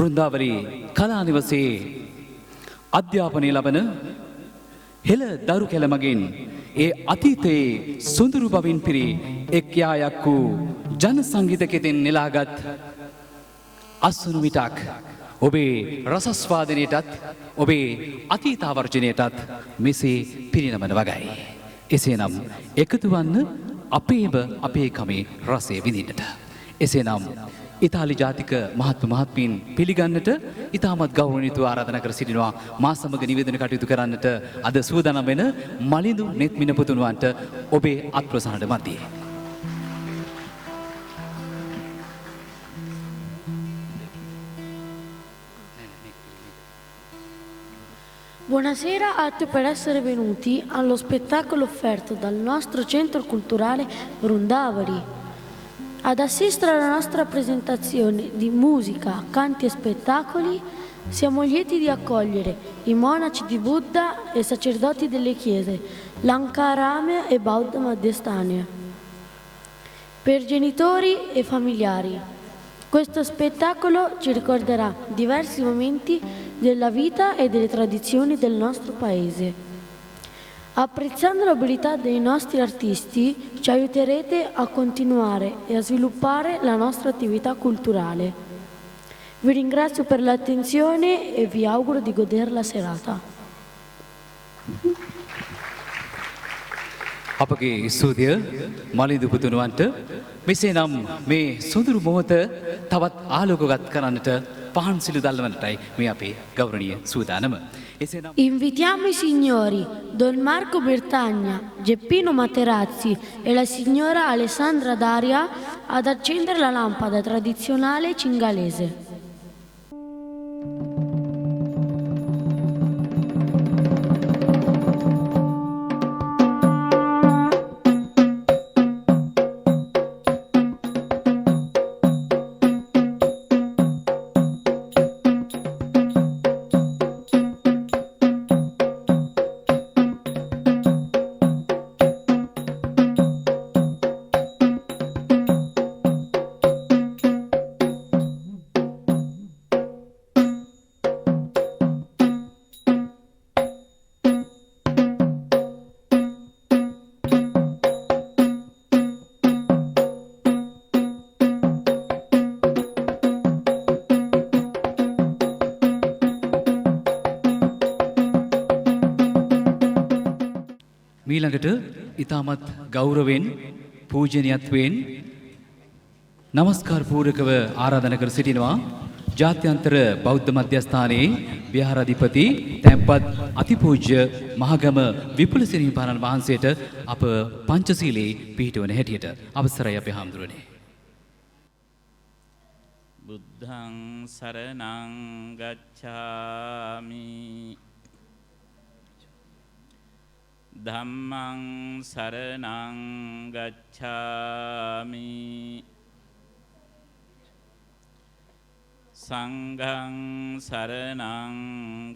වෘන්දාවලි කලා නිවසේ අධ්‍යාපනය ලබන හෙළ දරු කැල මගින් ඒ අතීතයේ සොඳුරු බවින් පිරි එක් යායක් වූ ජන සංගීත කෙතෙන් නෙලාගත් අස්වනු මිටක් ඔබේ රසස්වාදනයටත් ඔබේ අතීතාවර්ජනයටත් මෙසේ පිරිනමන වගයි. එසේනම් එකතු වන්න අපේම අපේ කමේ රසය විඳින්නට. එසේනම් ඉතාලි ජාතික මහත්ම මහත්මීන් පිළිගන්නට ඉතාමත් ගෞරවණීයව ආරාධනා කර සිටිනවා මා සමග නිවේදන කටයුතු කරන්නට අද සූදානම් වෙන මලිඳු නෙත්මින පුතුණුවන්ට ඔබේ අත්ප්‍රසාරණ මැදියේ. Buonasera a tutti per essere venuti allo spettacolo offerto dal nostro centro culturale Vrundavari. Ad assistere alla nostra presentazione di musica, canti e spettacoli siamo lieti di accogliere i monaci di Buddha e i sacerdoti delle chiese Lankarame e Bauddha Madhyasthana. Per genitori e familiari, questo spettacolo ci ricorderà diversi momenti della vita e delle tradizioni del nostro paese. Apprezzando l'abilità dei nostri artisti, ci aiuterete a continuare e a sviluppare la nostra attività culturale. Vi ringrazio per l'attenzione e vi auguro di godere la serata. අපගේ ස්තුතිය මලිඳු පුතුණුවන්ට මෙසේනම් මේ සොඳුරු මොහොත තවත් ආලෝකගත කරන්නට පහන් සිළු දැල්වන්නටයි මේ අපේ ගෞරවනීය සූදානම. Invitiamo i signori Don Marco Bertagna, Geppino Materazzi e la signora Alessandra Daria ad accendere la lampada tradizionale cingalese. මීළඟට ඉතාමත් ගෞරවයෙන් පූජනීයත්වයෙන් නමස්කාර පූර්වකව ආරාධනා කර සිටිනවා ජාත්‍යන්තර බෞද්ධ මධ්‍යස්ථානයේ විහාරාධිපති තැන්පත් අතිපූජ්‍ය මහගම විපුලසිරි හිමිපාණන් වහන්සේට අප පංචශීලයේ පිහිටවන හැටියට අවසරයි අපේ හාමුදුරනේ. බුද්ධං සරණං ගච්ඡාමි ධම්මං සරණං ගච්ඡාමි සංඝං සරණං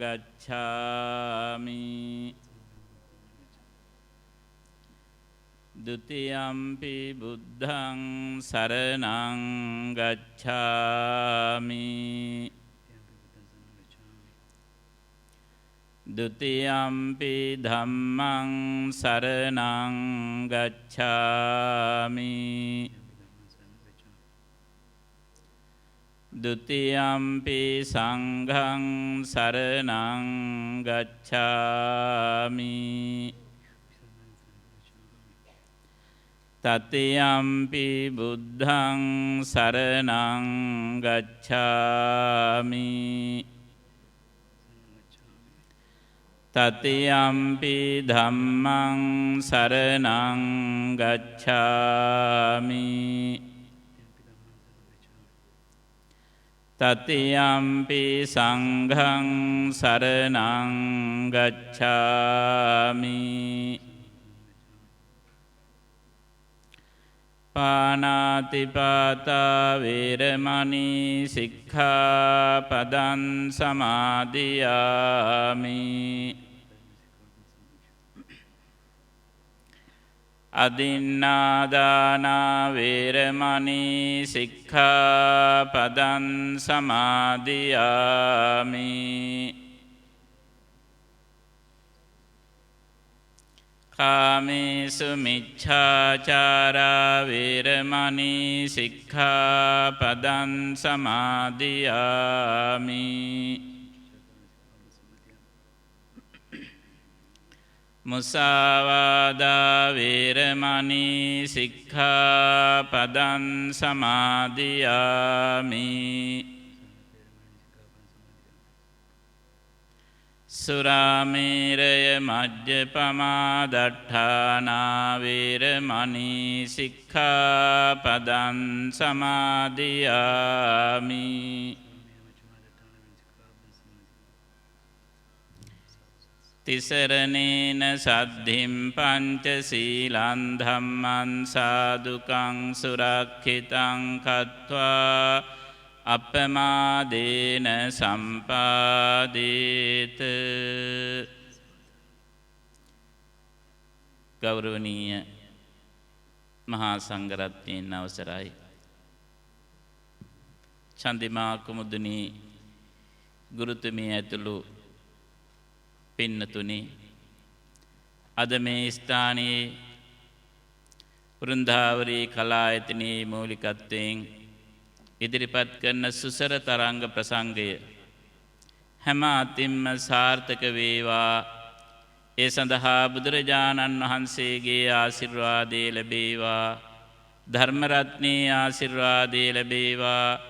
ගච්ඡාමි ဒ ුතියම්පි බුද්ධං සරණං ගච්ඡාමි ဒ ුතියම්පි ධම්මං සරණං ගච්ඡාමි ဒ ුතියම්පි සංඝං සරණං ගච්ඡාමි တ තියම්පි බුද්ධං සරණං ගච්ඡාමි တ තියම්පි ධම්මං සරණං ගච්ඡාමි တ තියම්පි සංඝං සරණං ගච්ඡාමි ปานาติปาตา เวรมณี สิกขาปดัง สมาธิยามิ අදින්නාදානා වේරමණී සික්ඛාපදං සමාදියාමි. කාමේසු මිච්ඡාචාරා වේරමණී සික්ඛාපදං සමාදියාමි. මුසාවාදා වේරමණී සික්ඛාපදං සමාදියාමි. සුරාමේරය මජ්ජපමා දට්ඨානා වේරමණී සික්ඛාපදං සමාදියාමි. තිසරණේන සද්ධින් පංචශීලං ධම්මං සාදුකං සුරක්ඛිතං කତ୍වා අපමාදේන සම්පාදේත. ගෞරවනීය මහා සංඝරත්නයන් අවසරයි. චන්දිමා කුමුදුනි ගුරුතුමිය ඇතුළු පින්නතුනි, අද මේ ස්ථානයේ වෘන්දාවරී කලායතනයේ මූලිකත්වයෙන් ඉදිරිපත් කරන සුසර තරංග ප්‍රසංගය හැම අතින්ම සාර්ථක වේවා. ඒ සඳහා බුදුරජාණන් වහන්සේගේ ආශිර්වාදය ලැබේවා, ධර්මරත්නයේ ආශිර්වාදය ලැබේවා,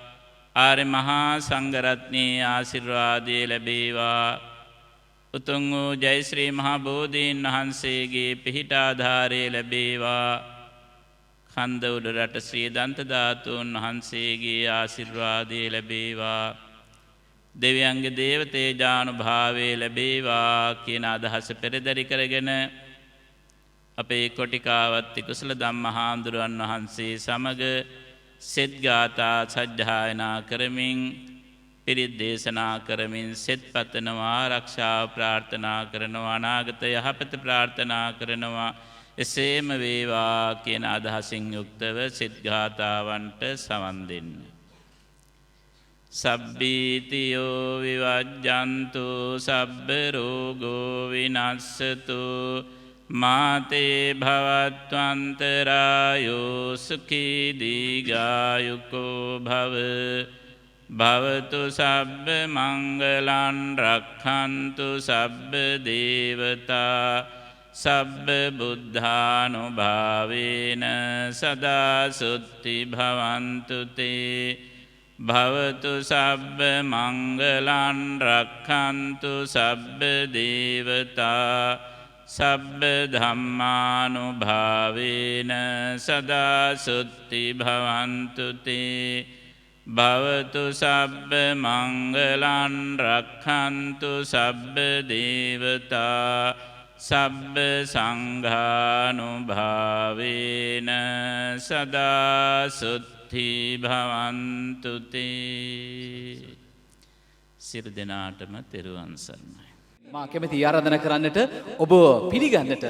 ආර්ය මහා සංඝරත්නයේ ආශිර්වාදය ලැබේවා. උතුම් වූ ජයශ්‍රී මහා බෝධීන් වහන්සේගේ පිහිටාධාරය ලැබේවා. කන්දවුඩ රට ශ්‍රී දන්ත ධාතුන් වහන්සේගේ ආශිර්වාදය ලැබේවා. දෙවියන්ගේ දේවතේජානුභාවය ලැබේවා කියන අදහස පෙරදරි කරගෙන අපේ කොටිකාවත්ති කුසල ධම්මහාමුදුරන් වහන්සේ සමග සෙත් ගාථා සජ්ජායනා කරමින් පිරිත් දේශනා කරමින් සෙත් පතනවා, ආරක්ෂාව ප්‍රාර්ථනා කරනවා, අනාගත යහපත ප්‍රාර්ථනා කරනවා. එසේම වේවා කියන අදහසින් යුක්තව සෙත් ගාථාවන්ට සවන් දෙන්න. සබ්බීතියෝ විවජ්ජන්තු සබ්බ රෝගෝ විනස්සතු මාතේ භවත්වන්තරායෝ සුඛී දීඝායුකෝ භව භවතු සබ්බ මංගලං රක්ඛන්තු සබ්බ දේවතා සබ්බ බුද්ධානුභාවේන සදා සුත්ති භවන්තු තේ භවතු සබ්බ මංගලං රක්ඛන්තු සබ්බ දේවතා සබ්බ ධම්මානුභාවේන සදා සුත්ති භවන්තු තේ භවතු සබ්බ මංගලං රක්ඛන්තු සබ්බ දේවතා සබ්බ සංඝානුභාවේන සදා සුත්ති භවන්තු තේ. සියලු දෙනාටම තෙරුවන් සරණයි. මා කැමැති ආරාධනා කරන්නට ඔබ පිළිගන්නට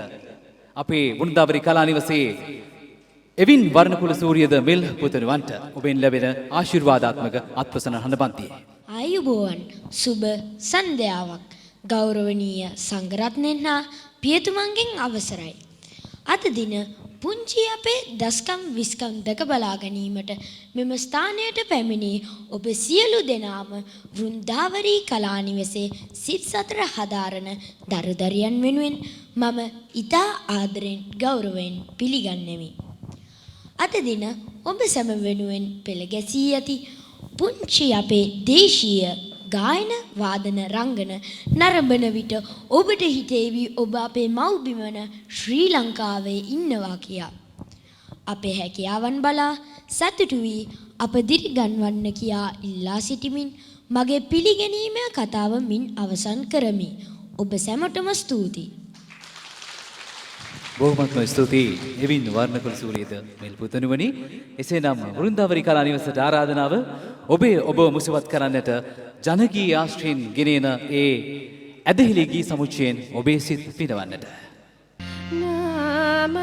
අපේ වෘන්දාවරි කලා නිවසේ එවින් වර්ණකුල සූරියද මෙල් පුතණුවන්ට ඔබෙන් ලැබෙන ආශිර්වාදාත්මක අත්පසන හඬපන්තියේ ආයුබෝවන් සුබ සන්ධ්‍යාවක්. ගෞරවනීය සංඝරත්නයන් හා පියතුමන්ගෙන් අවසරයි. අද දින පුංචි අපේ දස්කම් විස්කම් දැක බලා ගැනීමට මෙම ස්ථානයට පැමිණි ඔබ සියලු දෙනාම වෘන්දාවරී කලා නිවසේ සිත් සතර හදාරන දරුදරියන් වෙනුවෙන් මම ඉතා ආදරෙන් ගෞරවයෙන් පිළිගන්නෙමි. අද දින ඔබ සැම වෙනුවෙන් පෙළ ගැසී ඇති පුංචි අපේ දේශීය ගායන වාදන රංගන නරඹන විට ඔබට හිතේවි ඔබ අපේ මව්බිමන ශ්‍රී ලංකාවේ ඉන්නවා කියා. අපේ හැකියාවන් බලා සතුටු වී අප දිරිගන්වන්න කියා ඉල්ලා සිටිමින් මගේ පිළිගැනීමේ කතාව මින් අවසන් කරමි. ඔබ සැමටම ස්තුතියි. බොහොමත්ම ස්තුතියි එවින් වර්ණකුල සූරියද මෙල් පුතණුවනි. එසේනම් වෘන්දාවරි කලා නිවසට ආරාධනාව ඔබ මුසවත් කරන්නට ජනගී ආශ්‍රයෙන් ගෙනෙන ඒ ඇදහිලි ගී සමුච්චයෙන් ඔබේ සිත් පිනවන්නට. නම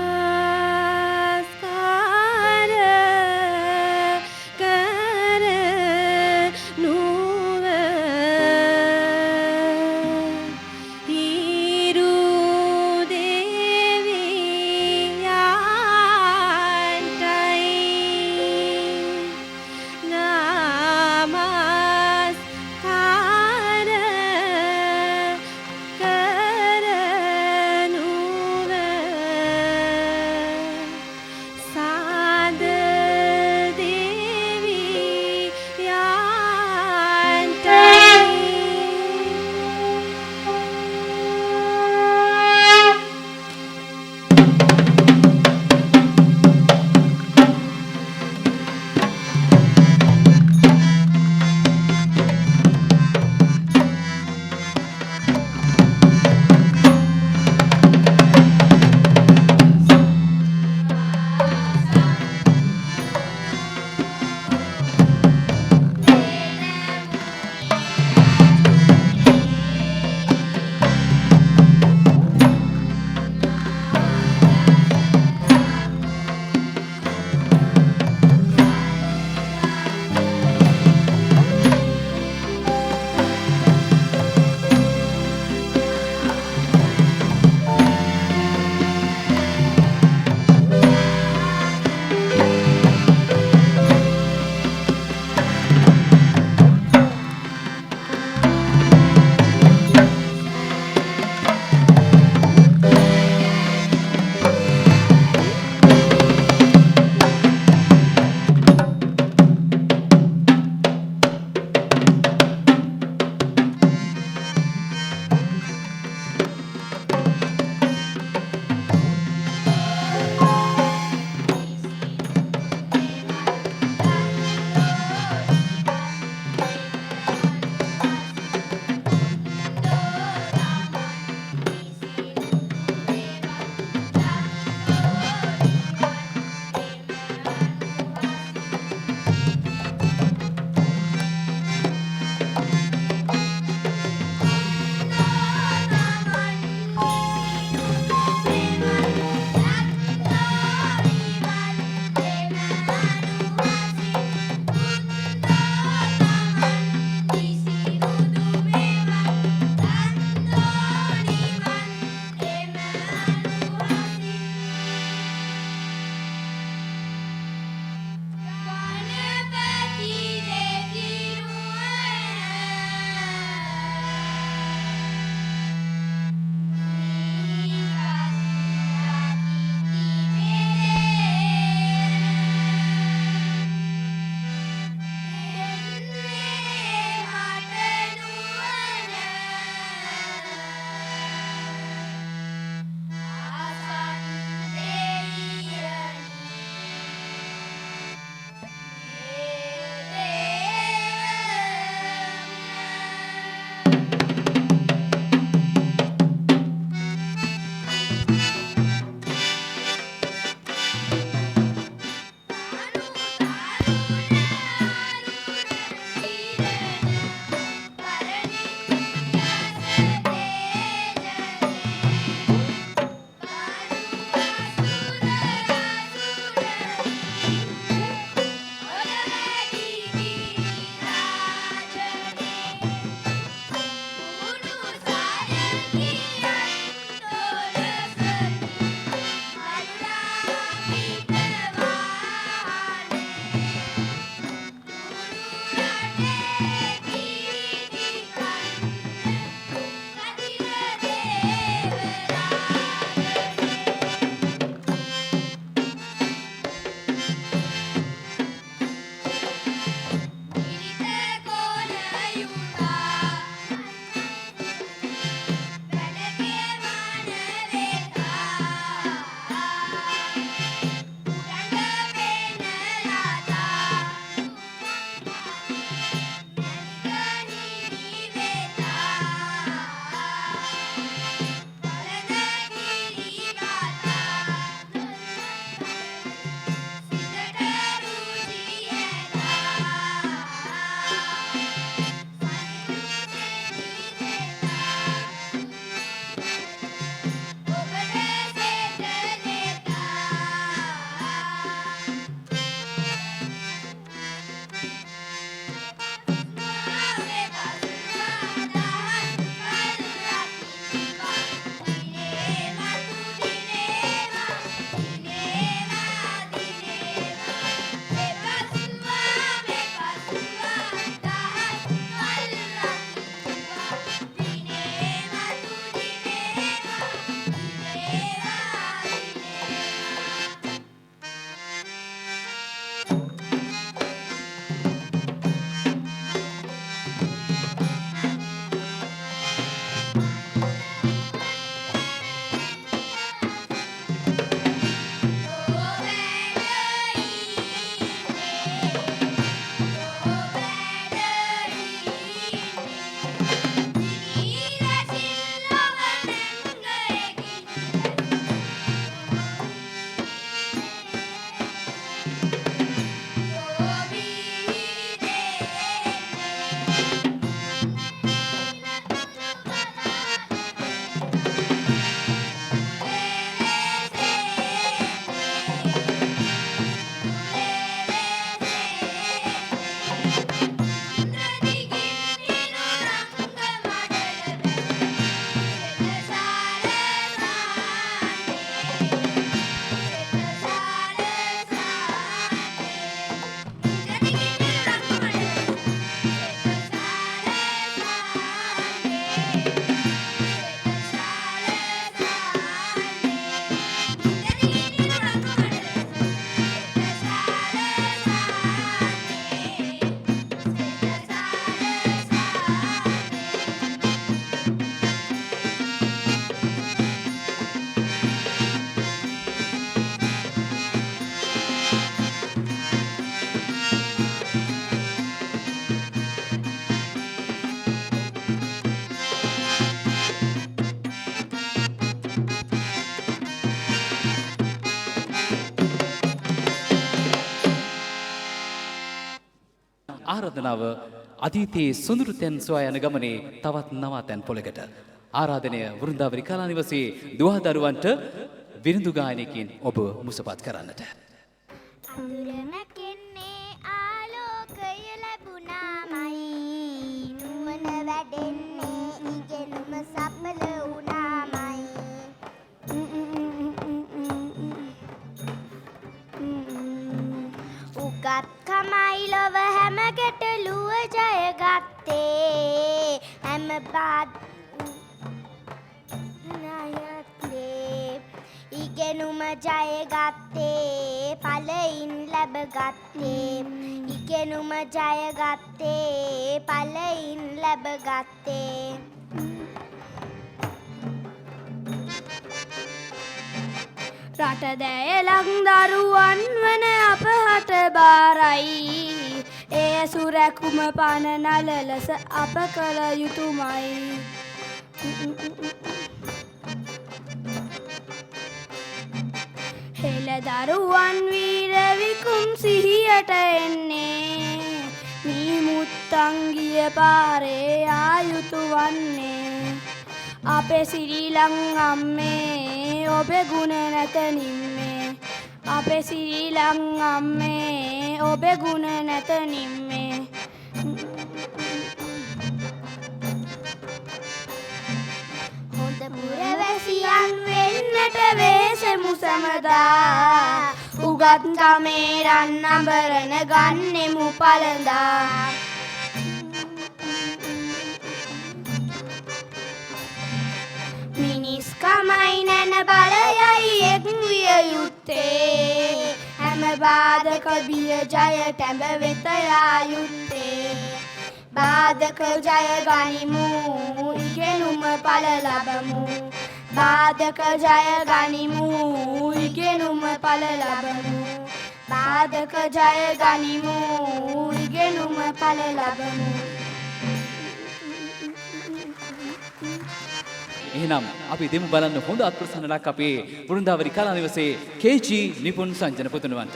ආරාධනාව අතීතයේ සොඳුරු තැන් සොයා යන ගමනේ තවත් නවාතැන් පොළකට ආරාධනය වෘන්දාවරි කලා නිවසේ දුවදරුවන්ට විරිඳු ගායනයකින් ඔබ මුසපත් කරන්නට. අඳුරම කෙන්නේ ආලෝකය ලැබුණාමයි නුවණ වැඩෙන්නේ ඉගෙනුම සඵල වුණාමයි උගත්කමයි ලොව හැම ගැටලුව ජයගත්තේ හැම නායත්තේ ඉගෙනුම ජයගත්තේ ඵලයින් ලැබගත්තේ ඉගෙනුම ජයගත්තේ ඵලයින් ලැබගත්තේ රටදැය ලංදරුවන් වන අපහට බාරයි එය සුරැකුම පන නලලස අප කළ යුතුමයි හෙළදරුවන් වීර විකුම් සිහියට එන්නේ මී මුත්තංගිය පාරේ ආයුතු වන්නේ අපේ සිරිලං අම්මේ ඔබේ ගුණ නැත නිම්මේ අපේ සිරිලං අම්මේ ඔබේ ගුණ නැත නිම්මේ හොඳ පුරවැසියන් වෙන්නට වේසමු සමදා උගත්කමේ රන් අඹරන ගන්නෙමු පළඳා මිනිස්කමයි නැන බලයයි එක් විය යුත්තේ හැම බාධක බිය ජය තැඹ වෙත යා යුත්තේ බාධක ජය ගනිමු ඉගෙනුම ඵල ලබමු බාධක ජය ගනිමු ඉගෙනුම ඵල ලබමු බාධක ජය ගනිමු ඉගෙනුම ඵල ලබමු එහෙනම් අපි දෙමු බලන්න හොඳ අත්ප්‍රසන්නලක් අපේ වෘන්දාවරි කලා නිවසේ කේ.ජී. නිපුන් සංජන පුතුණුවන්ට.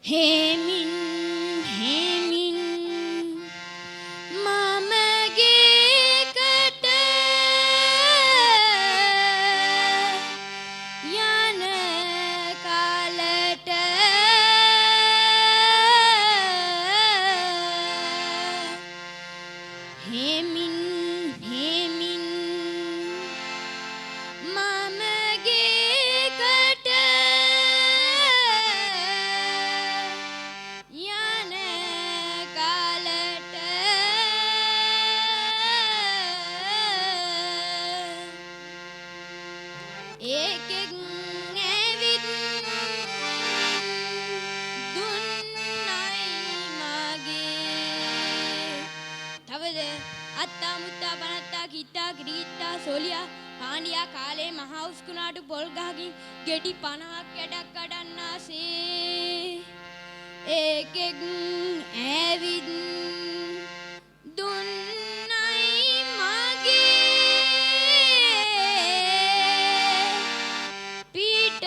හේමින් හේමින් මමගේකට යන කාලට හේමින් හේමින් මමගේකට යන කාලට ඒකෙන් ඇවිත් දුන්නයි මගේ තවද අත්තා මුත්තා පනත්තා කිට්ටා කිරිට්ටා සොලියා පාණ්ඩියා කාලේ මහා උස්කුණාටු පොල් ගහකින් ගෙඩි 50ක් යඩක් කඩන්නාසේ ඒකෙන් ඇවිත් දුන්නයි මගේ පිට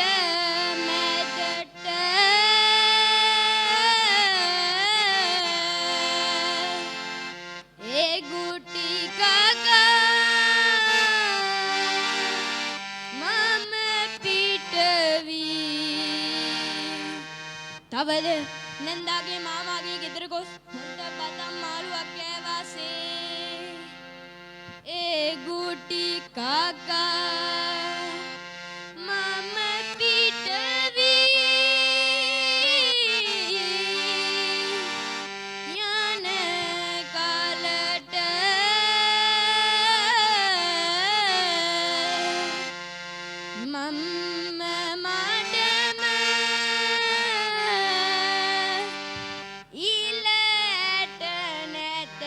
මැදට ඒ ගුටි කකා මම පිට වී තවද නන්දාගේ මාමාගේ ගෙදර ගොස් හොඳ බතම් මාළුවක් කෑවාසේ ඒ ගුටි කකා මම පිට වී යන කාලට මම මඩම ඉලට නැත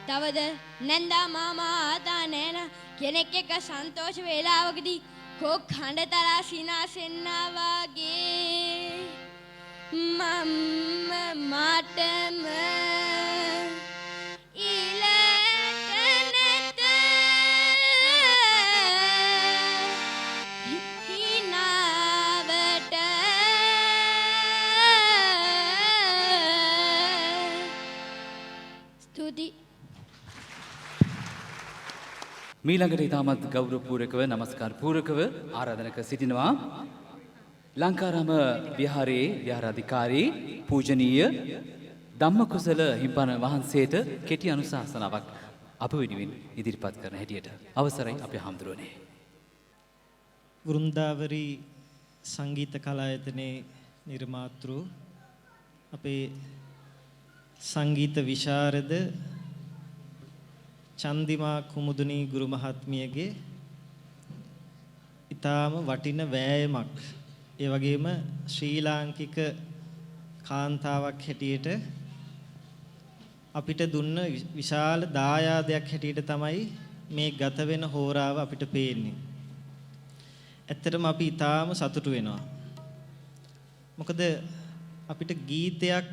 තවද නැන්දා මාමා ආතා නෑනා කෙනෙක් එක්ක සන්තෝෂ වේලාවකදී කොක් හඬතරා සිනාසෙන්නා වාගේ මම මටම ඉලට නැත හිනාවට ස්තුතියි. මීළඟට ඉතාමත් ගෞරවපූර්වකව නමස්කාර පූර්වකව ආරාධනා කර සිටිනවා ලංකාරාම විහාරයේ විහාරාධිකාරී පූජනීය ධම්මකුසල හිම්පන වහන්සේට කෙටි අනුශාසනාවක් අප වෙනුවෙන් ඉදිරිපත් කරන හැටියට අවසරයි අපේ හාමුදුරුවනේ. වෘන්දාවරි සංගීත කලායතනයේ නිර්මාතෘ අපේ සංගීත විශාරද චන්දිමා කුමුදුනී ගුරු මහත්මියගේ ඊටාම වටින වෑයමක් ඒ වගේම ශ්‍රී ලාංකික කාන්තාවක් හැටියට අපිට දුන්න විශාල දායාදයක් හැටියට තමයි මේ ගත වෙන හෝරාව අපිට පේන්නේ. ඇත්තටම අපි ඊටාම සතුටු වෙනවා. මොකද අපිට ගීතයක්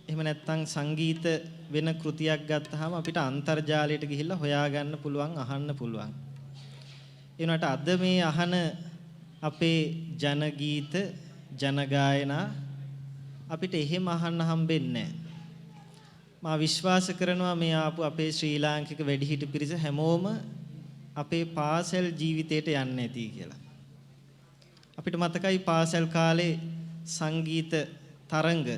එහෙම නැත්නම් සංගීත වෙන කෘතියක් ගත්තාම අපිට අන්තර්ජාලයට ගිහිල්ලා හොයාගන්න පුළුවන්, අහන්න පුළුවන්. ඒ වුණාට අද මේ අහන අපේ ජන ගීත, ජන ගායනා අපිට එහෙම අහන්න හම්බෙන්නේ නැහැ. මා විශ්වාස කරනවා මේ ආපු අපේ ශ්‍රී ලාංකික වැඩිහිටි පිරිස හැමෝම අපේ පාසල් ජීවිතයට යන්නේ නැති කියලා. අපිට මතකයි පාසල් කාලේ සංගීත තරඟ.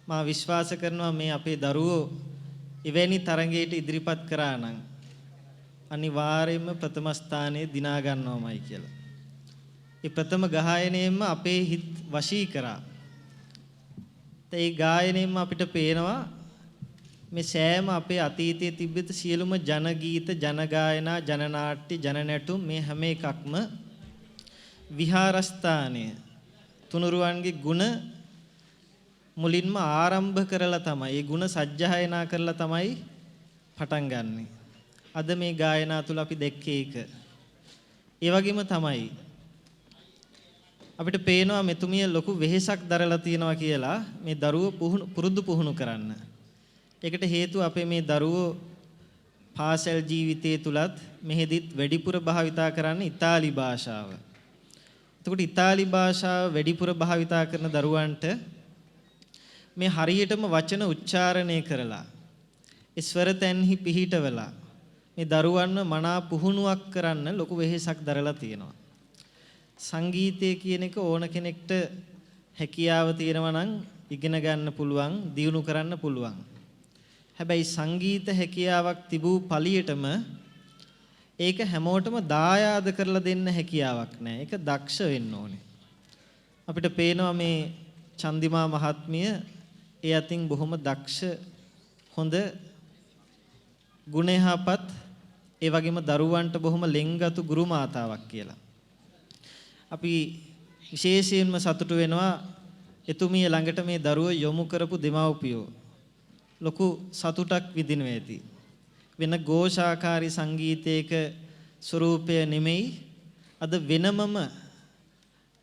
මා විශ්වාස කරනවා මේ අපේ දරුවෝ එවැනි තරඟයකට ඉදිරිපත් කරා නම් අනිවාර්යයෙන්ම ප්‍රථම ස්ථානයේ දිනා ගන්නවමයි කියලා. ඒ ප්‍රථම ගායනයෙන්ම අපේ හිත වශී කරා. ඒ ගායනයෙන්ම අපිට පේනවා මේ සෑම අපේ අතීතයේ තිබෙත සියලුම ජන ගීත, ජන ගායනා, ජන නාට්‍ය, ජන නැටුම් මේ හැම එකක්ම විහාරස්ථානය තුනුරුවන්ගේ ගුණ මුලින්ම ආරම්භ කරලා තමයි, ඒ ගුණ සජ්ජායනා කරලා තමයි පටන් ගන්නෙ. අද මේ ගායනා තුල අපි දැක්කේ ඒක. ඒ වගේම තමයි අපිට පේනවා මෙතුමිය ලොකු වෙහෙසක් දරලා තියෙනවා කියලා මේ දරුවෝ පුරුදු පුහුණු කරන්න. ඒකට හේතුව අපේ මේ දරුවෝ පාසල් ජීවිතයේ තුලත් මෙහෙදිත් වැඩිපුර භාවිතා කරන්නේ ඉතාලි භාෂාව. එතකොට ඉතාලි භාෂාව වැඩිපුර භාවිතා කරන දරුවන්ට මේ හරියටම වචන උච්චාරණය කරලා ඒ ස්වර තැන්හි පිහිටවලා මේ දරුවන්ව මනා පුහුණුවක් කරන්න ලොකු වෙහෙසක් දරලා තියෙනවා. සංගීතය කියන එක ඕන කෙනෙක්ට හැකියාව තියෙනවා නම් ඉගෙන ගන්න පුළුවන්, දියුණු කරන්න පුළුවන්. හැබැයි සංගීත හැකියාවක් තිබූ පළියටම ඒක හැමෝටම දායාද කරලා දෙන්න හැකියාවක් නැහැ. ඒක දක්ෂ වෙන්න ඕනේ. අපිට පේනවා මේ චන්දිමා මහත්මිය ඒ අතින් බොහොම දක්ෂ, හොඳ, ගුණයහපත්, ඒ වගේම දරුවන්ට බොහොම ලෙන්ගතු ගුරු මාතාවක් කියලා. අපි විශේෂයෙන්ම සතුටු වෙනවා එතුමිය ළඟට මේ දරුවෝ යොමු කරපු දෙමව්පියෝ. ලොකු සතුටක් විඳිනවා ඇති. වෙන ഘോഷාකාරී සංගීතයක ස්වරූපය නෙමෙයි, අද වෙනමම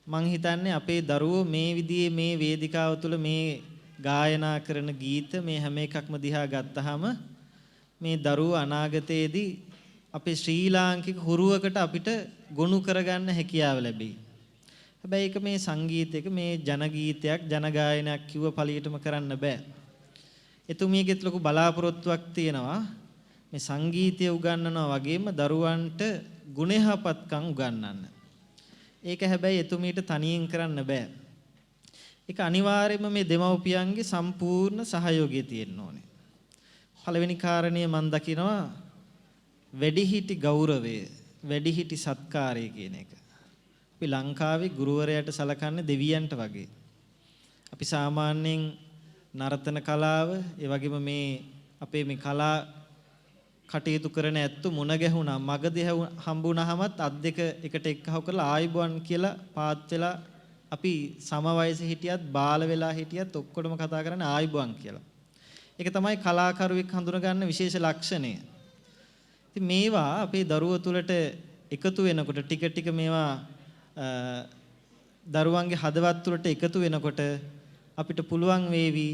මං හිතන්නේ අපේ දරුවෝ මේ විදිහේ මේ වේදිකාව තුළ මේ ගායනා කරන ගීත මේ හැම එකක්ම දිහා ගත්තාම මේ දරුවෝ අනාගතයේදී අපේ ශ්‍රී ලාංකික හුරුවකට අපිට ගොනු කරගන්න හැකියාව ලැබෙයි. හැබැයි ඒක මේ සංගීතයක මේ ජන ගීතයක්, ජන ගායනයක් කිව්ව පළියටම කරන්න බෑ. එතුමියගෙත් ලොකු බලාපොරොත්තුවක් තියෙනවා මේ සංගීතය උගන්වනවා වගේම දරුවන්ට ගුණයහපත්කම් උගන්වන්න. ඒක හැබැයි එතුමියට තනියෙන් කරන්න බෑ. ඒක අනිවාර්යයෙන්ම මේ දෙමව්පියන්ගේ සම්පූර්ණ සහයෝගය තියෙන්න ඕනේ. පළවෙනි කාරණය මම දකිනවා වැඩිහිටි ගෞරවය, වැඩිහිටි සත්කාරය කියන එක. අපි ලංකාවේ ගුරුවරයාට සලකන්නේ දෙවියන්ට වගේ. අපි සාමාන්‍යයෙන් නර්තන කලාව, ඒ වගේම මේ අපේ මේ කලා කටයුතු කරන ඇත්තු මුණ ගැහුණා, මගදී හම්බුණාමත් අත් දෙක එකට එක්කහව කරලා ආයිබුවන් කියලා පාත් වෙලා අපි සම වයසේ හිටියත් බාල වෙලා හිටියත් ඔක්කොටම කතා කරන්නේ ආයිබුවන් කියලා. ඒක තමයි කලාකරුවෙක් හඳුන ගන්න විශේෂ ලක්ෂණය. ඉතින් මේවා අපේ දරුවෝ තුළට එකතු වෙනකොට ටික ටික මේවා දරුවන්ගේ හදවත් තුළට එකතු වෙනකොට අපිට පුළුවන් වේවි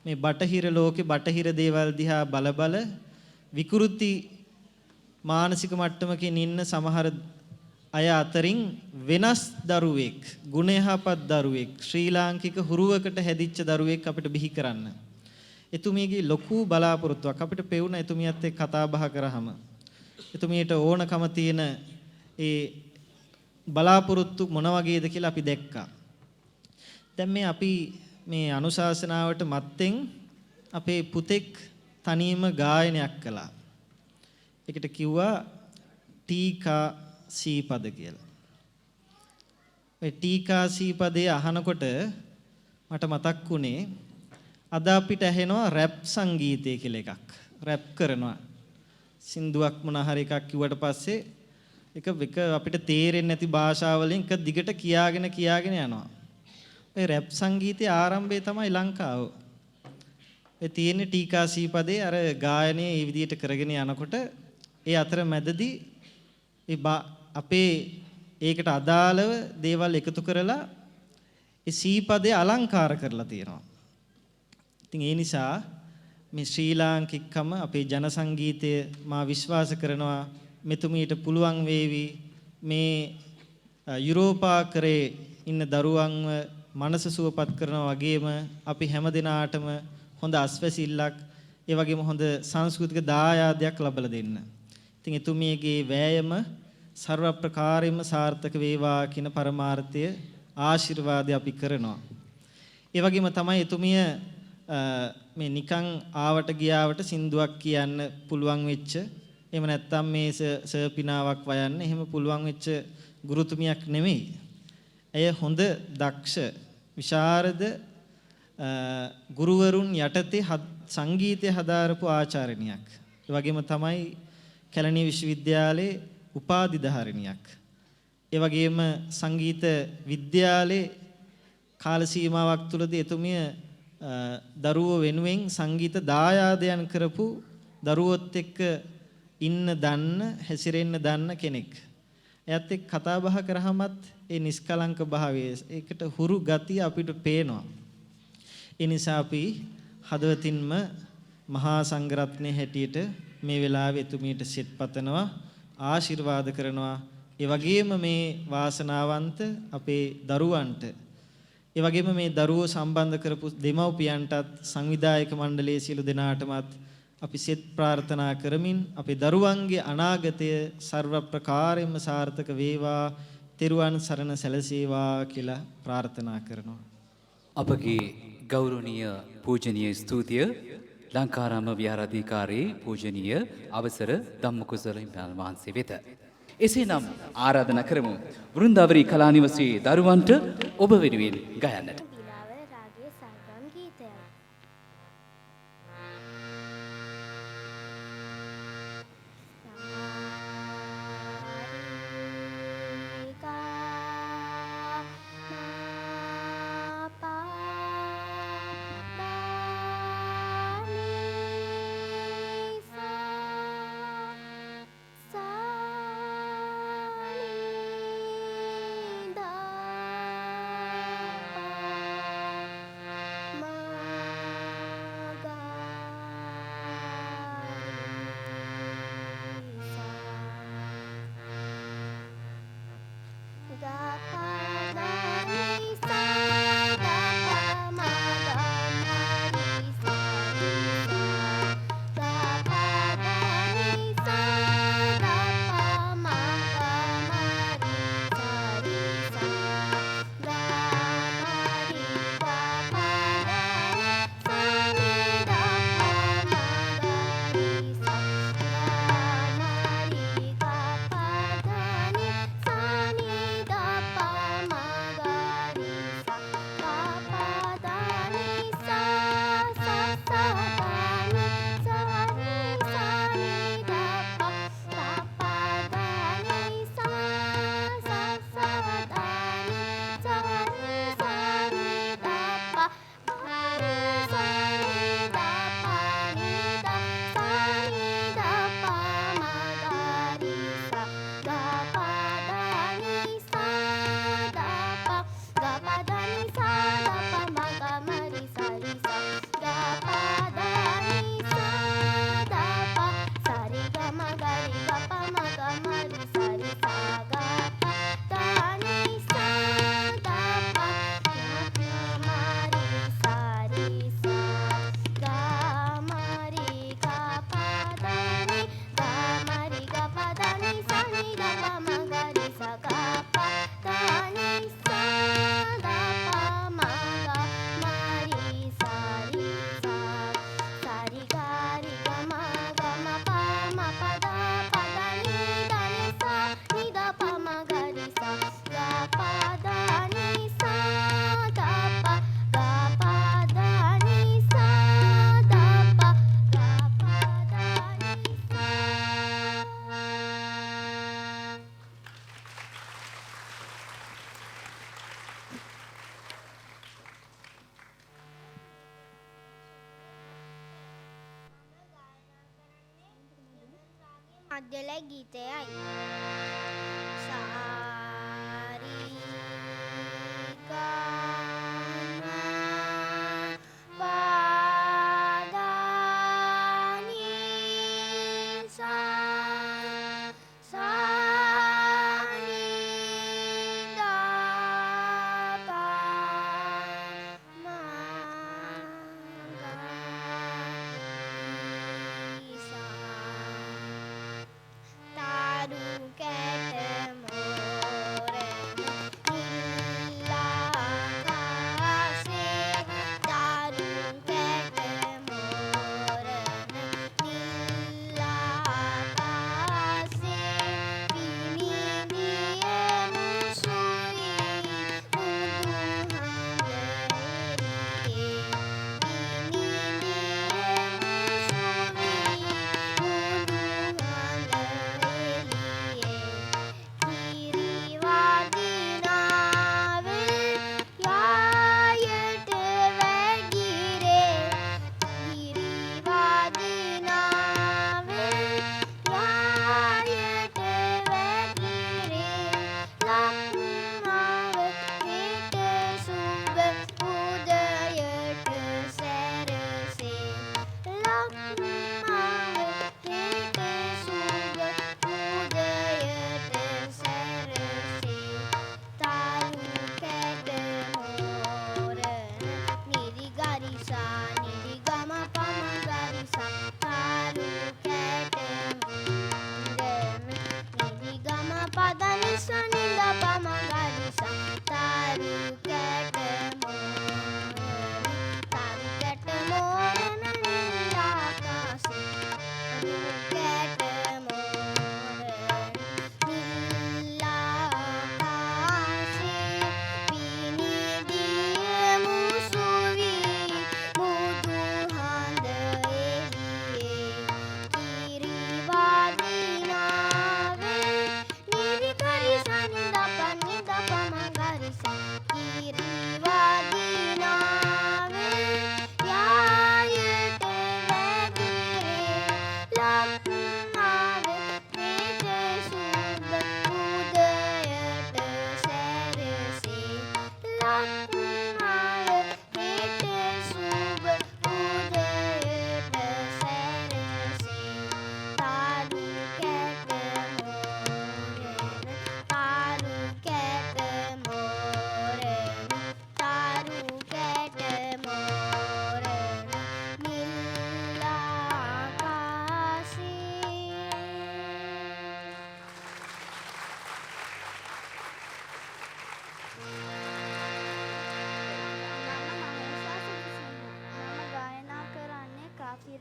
මේ බටහිර ලෝකේ බටහිර දේවල් දිහා බල බල විකෘති මානසික මට්ටමකින් ඉන්න සමහර අය අතරින් වෙනස් දරුවෙක්, ගුණයහපත් දරුවෙක්, ශ්‍රී ලාංකික හුරුවකට හැදිච්ච දරුවෙක් අපිට බිහි කරන්න. එතුමියගේ ලොකු බලාපොරොත්තුවක් අපිට පෙවුන එතුමියත් එක්ක කතා බහ කරාම එතුමියට ඕනකම තියෙන ඒ බලාපොරොත්තු මොන වගේද කියලා අපි දැක්කා. දැන් මේ අපි මේ අනුශාසනාවට මත්තෙන් අපේ පුතෙක් තනියම ගායනයක් කළා. ඒකට කිව්වා ටීකා සීපද කියලා. ඒ ටීකා සීපදේ අහනකොට මට මතක් වුණේ අද අපිට ඇහෙනවා රැප් සංගීතය කියලා එකක්. රැප් කරනවා. සින්දුවක් මොන හරි එකක් කිව්වට පස්සේ එක අපිට තේරෙන්නේ නැති භාෂාවලින් එක දිගට කියාගෙන යනවා. ඒ රැප් සංගීතයේ ආරම්භය තමයි ලංකාව. ඒ තියෙන ටීකා සීපදේ අර ගායනයේ මේ විදිහට කරගෙන යනකොට ඒ අතර මැදදී අපේ ඒකට අදාළව දේවල් එකතු කරලා ඒ සීපදේ අලංකාර කරලා තියෙනවා. ඉතින් ඒ නිසා මේ ශ්‍රී ලාංකිකකම අපේ ජන සංගීතය මා විශ්වාස කරනවා මෙතුමියට පුළුවන් වේවි මේ යුරෝපාකරේ ඉන්න දරුවන්ව මනස සුවපත් කරනවා වගේම අපි හැමදෙනාටම හොඳ අස්වැසිල්ලක් ඒ වගේම හොඳ සංස්කෘතික දායාදයක් ලබා දෙන්න. ඉතින් එතුමියගේ වෑයම ਸਰව ප්‍රකාරයෙන්ම සාර්ථක වේවා කියන පරමාර්ථය ආශිර්වාදය අපි කරනවා. ඒ වගේම තමයි එතුමිය මේ නිකන් ආවට ගියාවට සින්දුවක් කියන්න පුළුවන් වෙච්ච එහෙම නැත්නම් මේ සර්පිනාවක් වයන්න එහෙම පුළුවන් වෙච්ච ගුරුතුමියක් නෙමෙයි. ඇය හොඳ දක්ෂ විශාරද ගුරුවරුන් යටතේ සංගීතය හදාරපු ආචාර්යනියක්. ඒ වගේම තමයි කැලණිය විශ්වවිද්‍යාලයේ උපාධිධාරිනියක්. ඒ වගේම සංගීත විද්‍යාලයේ කාල සීමාවක් තුළදී එතුමිය දරුවෝ වෙනුවෙන් සංගීත දායාදයන් කරපු දරුවොත් එක්ක ඉන්න දන්න හැසිරෙන්න දන්න කෙනෙක්. එයත් එක්ක කතා බහ කරාමත් ඒ නිස්කලංක භාවය ඒකට හුරු ගතිය අපිට පේනවා. ඒ නිසා අපි හදවතින්ම මහා සංඝරත්නයේ හැටියට මේ වෙලාවේ එතුමියට සෙත් පතනවා ආශිර්වාද කරනවා. ඒ වගේම මේ වාසනාවන්ත අපේ දරුවන්ට ඒ වගේම මේ දරුවෝ සම්බන්ධ කරපු දෙමව්පියන්ටත් සංවිධායක මණ්ඩලයේ සියලු දෙනාටමත් අපි සෙත් ප්‍රාර්ථනා කරමින් අපේ දරුවන්ගේ අනාගතය ਸਰව ප්‍රකාරයෙන්ම සාර්ථක වේවා තෙරුවන් සරණ සැලසේවා කියලා ප්‍රාර්ථනා කරනවා. අපගේ ගෞරවනීය පූජනීය ස්තුතිය ලංකාරාම විහාරාධිකාරී පූජනීය අවසර ධම්මකුසල හිමිපාණන් වහන්සේ වෙත. එසේනම් ආරාධනා කරමු වෘන්දාවරි කලානිවසයේ දරුවන්ට ඔබ වෙනුවෙන් ගයන්නට. දිලාවර රාගයේ සර්ගම් ගීතයක්. මධ්‍යලය ගීතයයි. සාරි ගා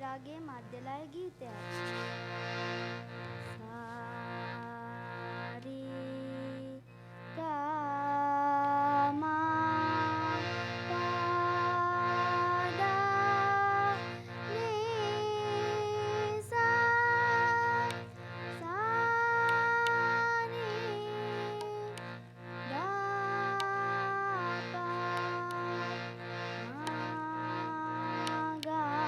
රාගයේ මධ්‍යලය ගීතයයි. සාරි ගා මා පා දා නී සා සාරි ගා පා ගා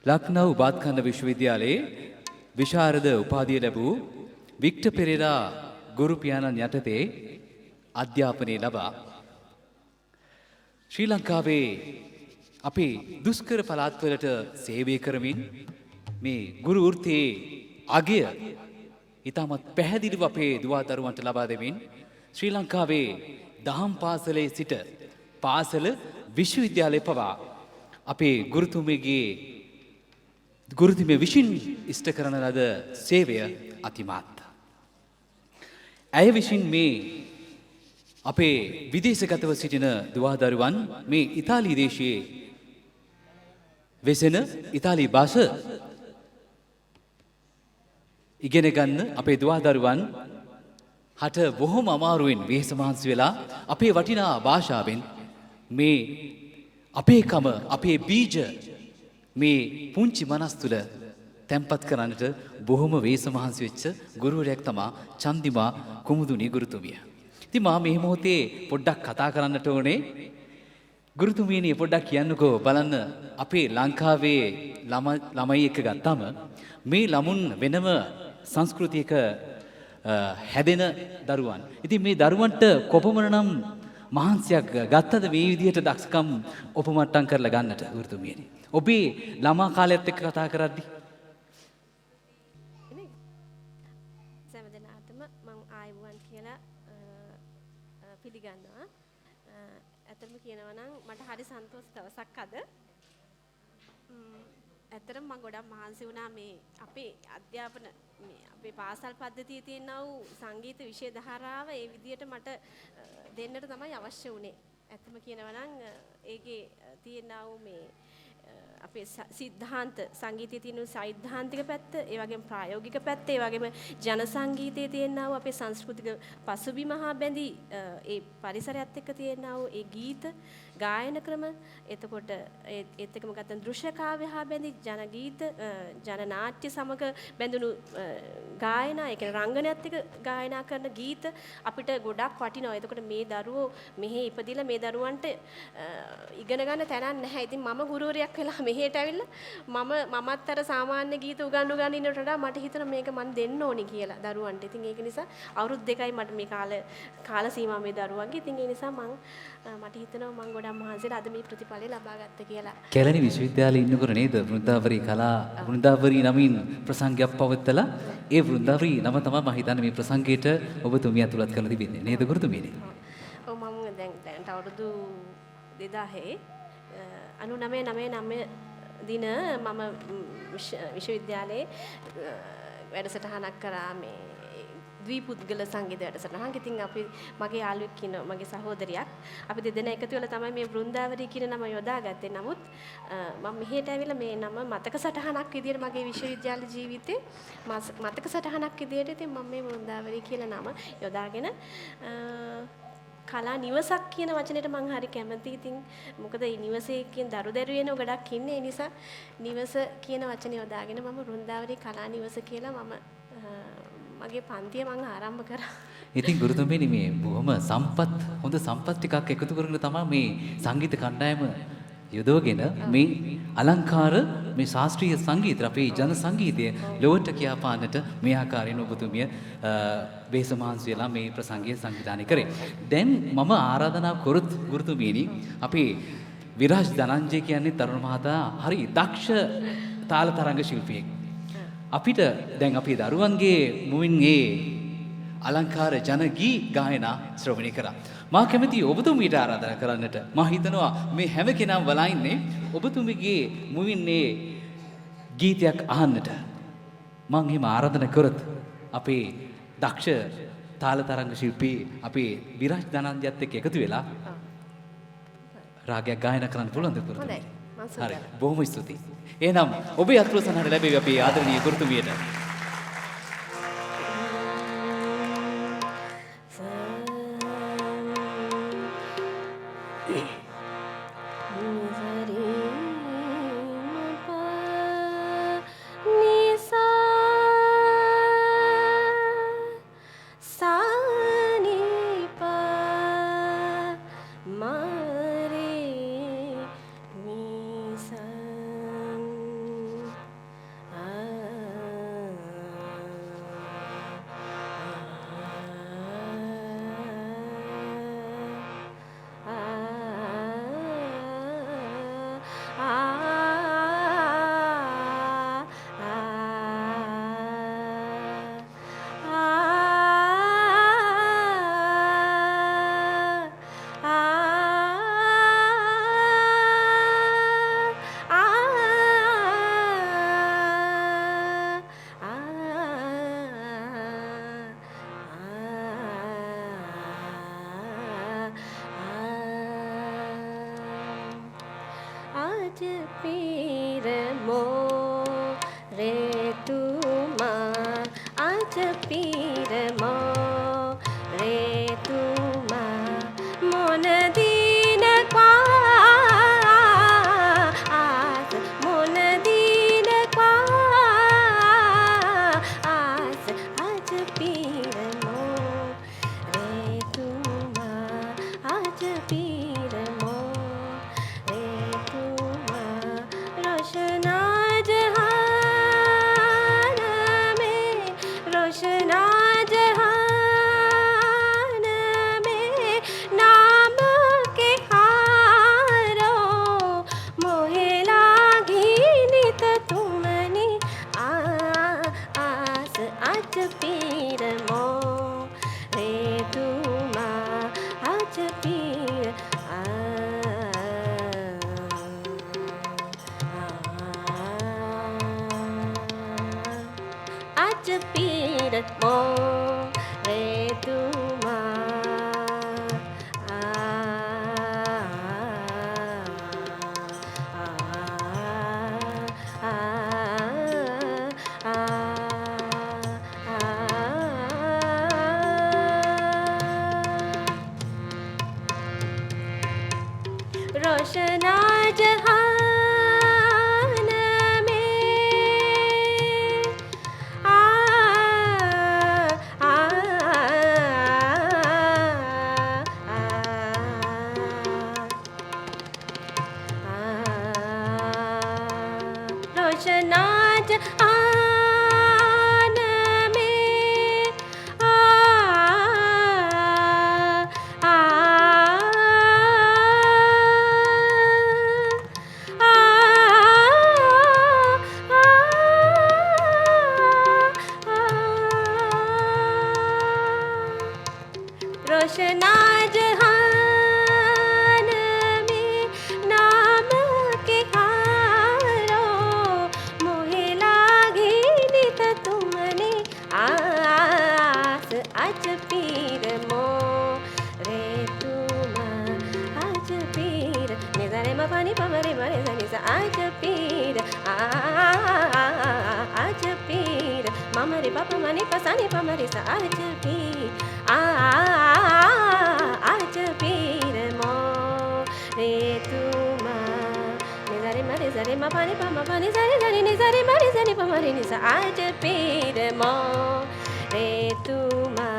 ලක්නව් බාත්කන්ද විශ්වවිද්‍යාලයේ විශාරද උපාධිය ලැබූ වික්ටර් පෙරේරා ගුරු පියාණන් යටතේ අධ්‍යාපනය ලබා ශ්‍රී ලංකාවේ අපේ දුෂ්කර පළාත්වලට සේවය කරමින් මේ ගුරු වෘත්තියේ අගය ඉතාමත් පැහැදිලිව අපේ දුවා දරුවන්ට ලබා දෙමින් ශ්‍රී ලංකාවේ දහම් පාසලේ සිට පාසල විශ්වවිද්‍යාලය පවා අපේ ගුරුතුමිය විසින් ඉෂ්ට කරන ලද සේවය අතිමාත්. ඇය විසින් මේ අපේ විදේශගතව සිටින දුවා දරුවන් මේ ඉතාලි දේශයේ වෙසෙන ඉතාලි භාෂ ඉගෙන ගන්න අපේ දුවා දරුවන් හට බොහොම අමාරුවෙන් වෙහෙස මහන්සි වෙලා අපේ වටිනා භාෂාවෙන් මේ අපේකම අපේ බීජ මේ පුංචි මනස් තුළ තැන්පත් කරන්නට බොහොම වෙහෙස මහන්සි වෙච්ච ගුරුවරයෙක් තමා චන්දිමා කුමුදුනි ගුරුතුමිය. ඉතින් මා මේ මොහොතේ පොඩ්ඩක් කතා කරන්නට ඕනේ. ගුරුතුමියනි පොඩ්ඩක් කියන්නකෝ බලන්න අපේ ලංකාවේ ළමයි එක්ක ගත්තම මේ ළමුන් වෙනම සංස්කෘතියක හැදෙන දරුවන්. ඉතින් මේ දරුවන්ට කොපමණනම් මහන්සියක් ගත්තද මේ විදිහට දක්ෂකම් ඔපමට්ටම් කරලා ගන්නට ගුරුතුමියනි. ඔබේ ළමා කාලයත් එක්ක කතා කරද්දී සෑම දිනකටම මම ආයුබෝවන් කියලා පිළිගන්නවා. ඇත්තටම කියනවා නම් මට හරි සන්තෝෂ දවසක් අද. ඇත්තටම මම ගොඩක් මහන්සි වුණා මේ අපේ අධ්‍යාපන මේ අපේ පාසල් පද්ධතියේ තියෙනා වූ සංගීත විෂය ධාරාව ඒ විදිහට මට දෙන්නට තමයි අවශ්‍ය වුණේ. ඇත්තම කියනවා නම් ඒකේ තියෙනා වූ මේ අපේ සිද්ධාන්ත සංගීතයේ තියෙන සෛද්ධාන්තික පැත්ත, ඒ වගේම ප්‍රායෝගික පැත්ත, ඒ වගේම ජන සංගීතයේ තියෙනා වූ අපේ සංස්කෘතික පසුබිම හා බැඳී ඒ පරිසරයත් එක්ක තියෙනා වූ ඒ ගීත ගායන ක්‍රම, එතකොට ඒත් එක්කම ගත්තම දෘශ්‍ය කාව්‍ය හා බැඳී ජන ගීත, ජන නාට්‍ය සමග බැඳුණු ගායනා, ඒ කියන්නේ රංගනයත් එක්ක ගායනා කරන ගීත අපිට ගොඩක් වටිනවා. එතකොට මේ දරුවෝ මෙහි ඉපදිලා මේ දරුවන්ට ඉගෙන ගන්න තැනක් නැහැ. ඉතින් මම ගුරුවරයෙක් වෙලා මෙහෙට ඇවිල්ලා මමත් අර සාමාන්‍ය ගීත උගන්වු ගන්න ඉන්නට වඩා මට හිතෙනවා මේක මම දෙන්න ඕනි කියලා දරුවන්ට. ඉතින් ඒක නිසා අවුරුදු 2යි මට මේ කාල සීමාව මේ දරුවන්ගේ. ඉතින් ඒ නිසා මට හිතෙනවා මම ගොඩක් මහන්සිලා අද මේ ප්‍රතිඵලය ලබා ගත්තා කියලා. කැලණි විශ්වවිද්‍යාලයේ ඉන්නකොට නේද වෘන්දාවරී නමින් ප්‍රසංගයක් පවත්වලා ඒ වෘන්දාවරී නම තමයි මම හිතන්නේ මේ ප්‍රසංගයට ඔබතුමිය ඇතුළත් කරලා තිබෙන්නේ නේද ගුරුතුමියනි? ඔව් මම දැන් අවුරුදු 2099 දින මම විශ්වවිද්‍යාලයේ වැඩසටහනක් කරා මේ ද්විපුද්ගල සංගීත වැඩසටහනක්. ඉතින් අපි මගේ යාළුවෙක් ඉන්න මගේ සහෝදරියක් අපි දෙදෙනා එකතු වෙලා තමයි මේ වෘන්දාවරී කියන නම යොදාගත්තේ. නමුත් මම මෙහෙට ඇවිල්ලා මේ නම මතක සටහනක් විදියට මගේ විශ්වවිද්‍යාල ජීවිතේ මතක සටහනක් විදියට ඉතින් මම මේ වෘන්දාවරී කියලා නම යොදාගෙන කලා නිවසක් කියන වචනෙට මම හරි කැමතියි. ඉතින් මොකද මේ නිවසේ කියන දරුදැරියනෝ ගොඩක් ඉන්නේ. ඒ නිසා නිවස කියන වචනේ යොදාගෙන මම වෘන්දාවරී කලා නිවස කියලා මම මගේ පන්තිය මම ආරම්භ කරා. ඉතින් ගුරුතුමියනි මේ බොහොම හොඳ සම්පත් ටිකක් එකතු කරගෙන තමයි මේ සංගීත කණ්ඩායම යොදවගෙන මේ අලංකාර මේ ශාස්ත්‍රීය සංගීත අපේ ජන සංගීතය ලොවට කියාපාන්නට මේ ආකාරයෙන් ඔබතුමිය වෙහෙස මහන්සි වෙලා මේ ප්‍රසංගය සංවිධානය කරේ. දැන් මම ආරාධනා කරොත් ගුරුතුමියනි අපේ විරාජ් ධනංජය කියන්නේ තරුණ මහතා හරි දක්ෂ තාල තරංග ශිල්පියෙක්. අපිට දැන් අපේ දරුවන්ගේ මුවින් ඒ අලංකාර ජන ගී ගායනා ශ්‍රවණය කරා. මා කැමතියි ඔබතුමීට ආරාධනා කරන්නට. මා හිතනවා මේ හැම කෙනාම බලා ඉන්නේ ඔබතුමීගේ මුවින් ඒ ගීතයක් අහන්නට. මම එහෙම ආරාධනා කරොත් අපේ දක්ෂ තාල තරංග ශිල්පී අපේ විරාජ් ධනංජයත් එක්ක එකතු වෙලා රාගයක් ගායනා කරන්න පුළුවන්ද ගුරුතුමී? හරි. බොහොම ස්තුතියි. එහෙනම් ඔබේ අතුරු සනහට ලැබෙවි අපේ ආදරණීය ගුරුතුමියට. आज पीर मोरे तुमा मोन दीन क्वास मोन दीन क्वास आज पीर मोरे तुमा आज पीर मोरे तुमा रोशना जहान में रोशना जहान में नाम के हारो मोहे लागी नित तुमनी आस आज पीर मोरे तुमा आज पीर आज पीर मोरे तुमा रोशना जहान में रोशना जहान में रोशना जहान में नाम के हारो मोहे लागी नित तुमने आस आज पीर मोरे तुमा आज पीर निजारे मा पानी पमरे मरे सनी सा आज पीर आज पीर ममरे पापा मनी पसानी पमरे सा आज पीर आज पीर मोरे तुमा निजारे मरे जरे मा पानी पमा पानी जरे जरे निजारे मरे जरे पमरे निसा आज पीर मोरे तुमा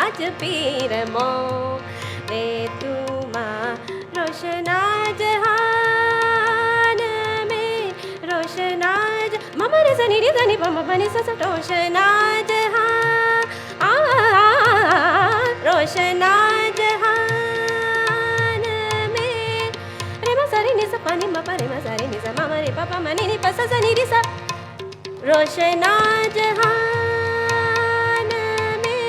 आज पीर मोरे तुमा रोशना जहान में रोशना मम रे सनी रे सनी पम पनी सा सा रोशना जहान रोशना जहान में रे मा सारी नि सा पानी मा परे मा सारी नि सा मा रे पापा मनी नि पसा सा नि रे सा रोशना जहान में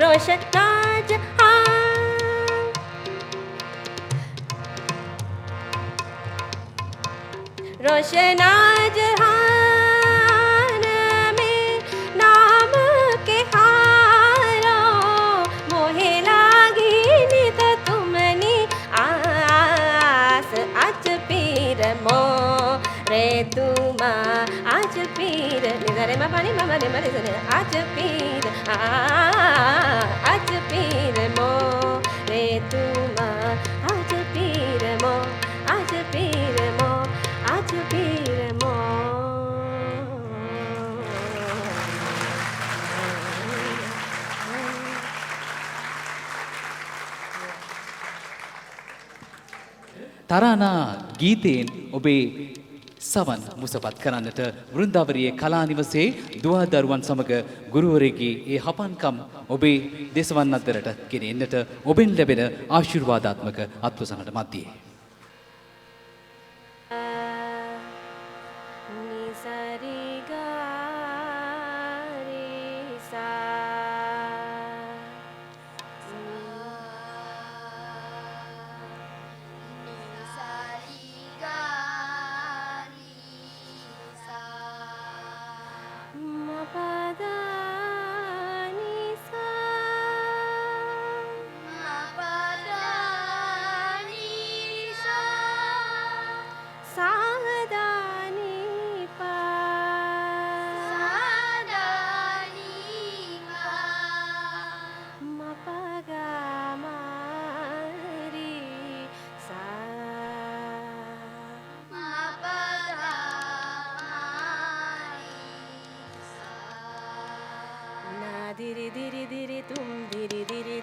रोशना रोशना जहान में नाम के हारो मोहे लागी नित तुमनी आस आज पीर मोरे तुमा आज पीर निजारे मा पानी मा मरे मरे जरे आज पीर मोरे तुमा आज पीर मो आज पीर मो आज पीर मो තරානා ගීතයෙන් ඔබේ සවන් මුසපත් කරන්නට වෘන්දාවරියේ කලා නිවසේ දුවා දරුවන් සමග ගුරුවරයෙකුගේ ඒ හපන්කම් ඔබේ දෙසවන් අතරට ගෙනෙන්නට ඔබෙන් ලැබෙන ආශිර්වාදාත්මක අත්වසනට මැදියේ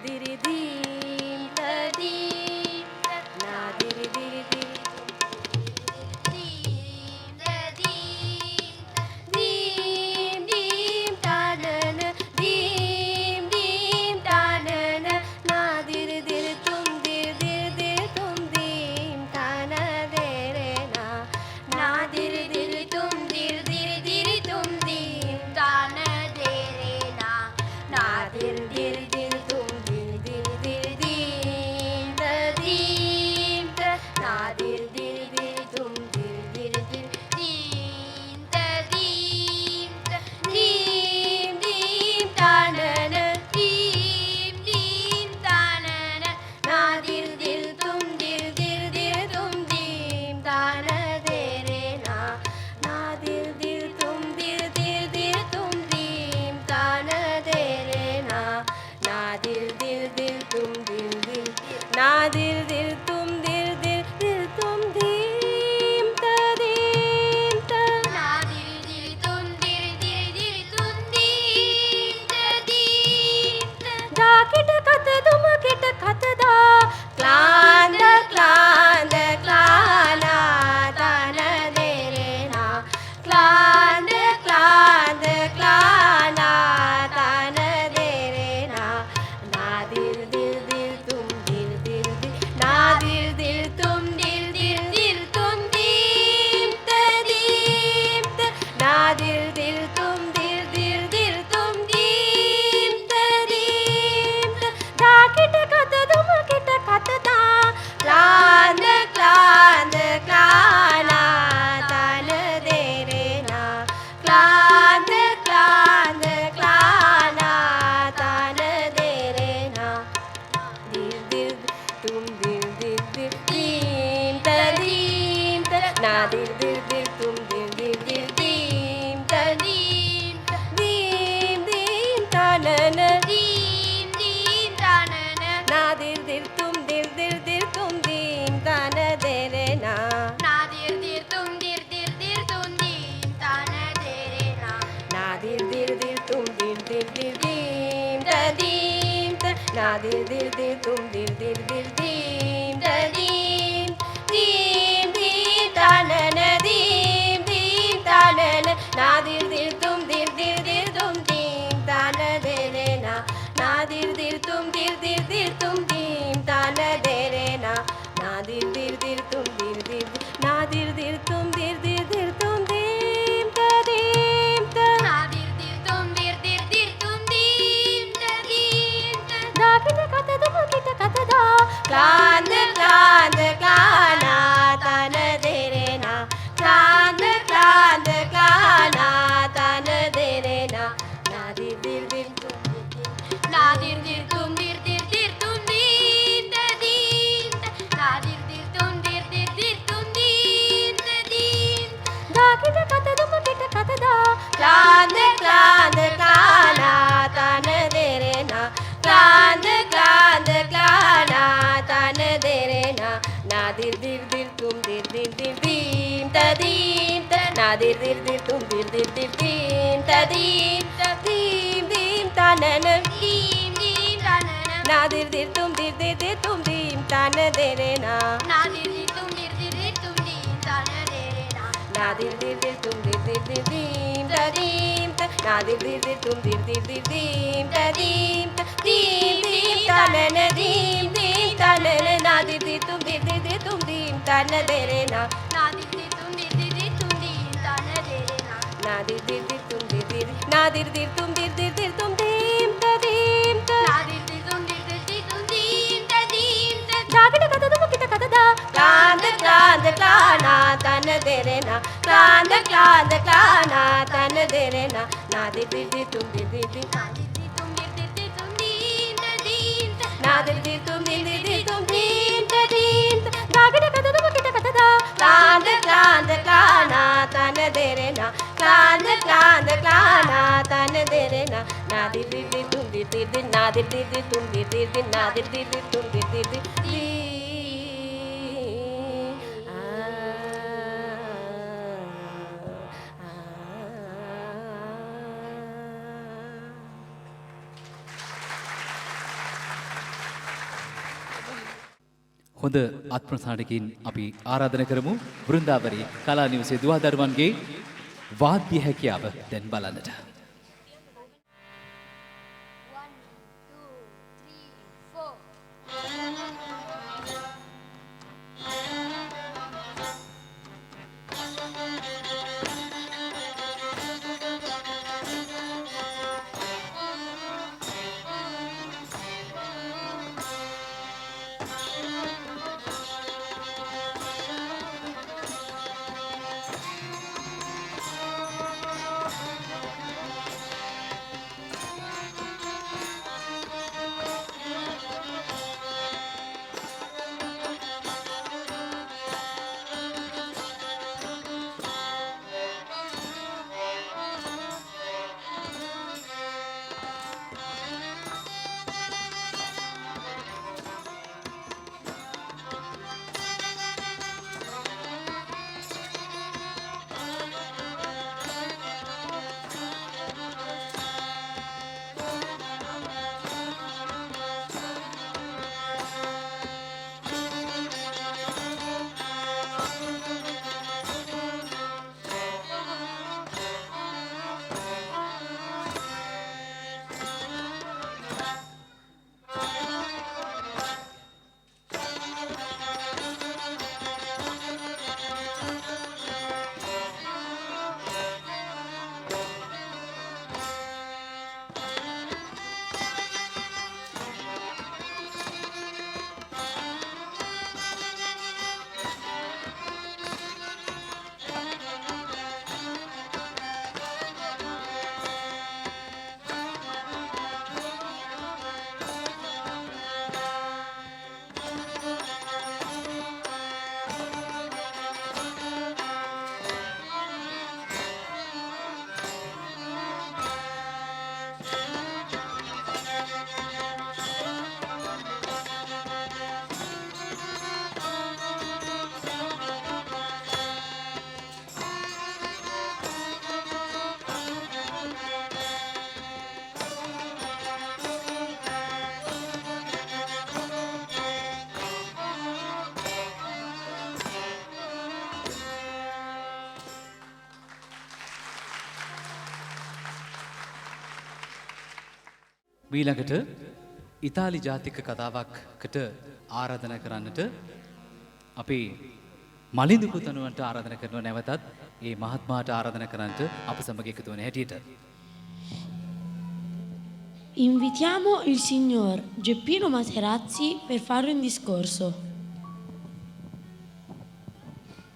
diri diri dim ta dim na diri diri diri dim dim ta na na dim dim ta na na na diri diri tum diri diri diri tum dim ta na de re na na diri diri tum diri diri diri tum dim ta na de re na na diri diri diri tum diri diri diri dim ta dim ta na diri diri diri tum diri diri diri dim ta dim ta dim dim ta na na dim dim ta na na na diri diri tum diri diri diri tum dim ta na de re na na diri diri tum diri diri diri tum dim ta na de re na na diri diri diri tum diri diri na diri diri tum diri diri diri tum dim ta dim ta na diri diri tum diri diri diri tum dim ta dim ta da kita kata dum kita kata da klanda klanda klana ta na de re na klanda klanda klana ta na de re na na dir dir dir tum dir dir dir na dir dir tum dir dir dir tum dim ta dim ta na dir dir tum dir dir dir tum dim ta dim ta da kita kata dum kita kata da klanda klanda klana ta na de re na klanda klanda klana ta na de re na dir dir tum dir dir dir dim ta dim ta na dir dir dir tum dir dir dir dim ta dim ta dim dim ta na na dim dim ta na na na dir dir tum dir dir dir tum dim ta na de re na na dir dir tum dir dir dir tum dim ta na de re na na dir dir dir tum dir dir dir dim ta dim ta na dir dir dir tum dir dir dir dim ta dim dim dim ta na na dim dim ta na na na dir dir tum dir dir dir tum dim ta na de re na na dir dir tum dir dir dir tum dim ta na de re na na dir dir dir tum dir dir dir na dir dir tum dir dir dir tum dim ta dim ta na dir dir tum dir dir dir tum dim ta dim ta da kita kata dum kita kata da klanda klanda klana ta na de re na klanda klanda klana ta na de re na na dir dir dir tum dir dir na dir dir tum dir dir dir tum dim ta dim ta na dir dir tum dir dir dir tum dim ta dim da kita kata dum kita kata da klanda klanda klana ta na de re na klanda klanda klana ta na de re na na dir dir dir tum dir dir dir dim ta dim ta na dir dir dir tum dir dir dir dim ta dim ta dim dim ta na na dim dim ta na na na dir dir tum dir dir dir tum dim ta na de re na na dir dir tum dir dir dir tum dim ta na de re na na dir dir dir tum dir dir dir dim ta dim ta na dir dir dir tum dir dir dir dim ta dim ta dim dim ta na na dim dim ta na na na dir dir tum dir dir dir tum dim ta na de re na na dir dir tum dir dir dir tum dim ta na de re na na dir dir dir tum dir dir na dir dir tum dir dir dir tum dim ta dim ta na dir dir tum dir dir dir tum dim ta dim ta da kita kata dum kita kata da klanda klanda klana ta na de re na klanda klanda klana ta na de re na na dir dir dir tum dir dir dir na dir dir tum dir dir dir tum dim ta dim ta na dir dir tum dir dir dir tum dim ta dim ta da kita kata dum kita kata da klanda klanda klana ta na de re na klanda klanda klana ta na de re na na dir dir dir tum dir dir dir na dir dir dir tum dir dir dir na dir dir dir tum dir dir dir හොඳ අත්ප්‍රසාරණකින් අපි ආරාධනා කරමු වෘන්දාවරි කලා නිවසේ දුවදරුවන්ගේ වාද්‍ය හැකියාව දැන් බලන්නට. ඊළඟට ඉතාලි ජාතික කතාවක්කට ආරාධනා කරන්නට අපි මලින්දු පුතණුවන්ට ආරාධනා කරනවා නැවතත් ඒ මහත්මයාට ආරාධනා කරන්නට අප සමග එකතු වෙන හැටියට. Invitiamo il signor Geppino Materazzi per fare un discorso.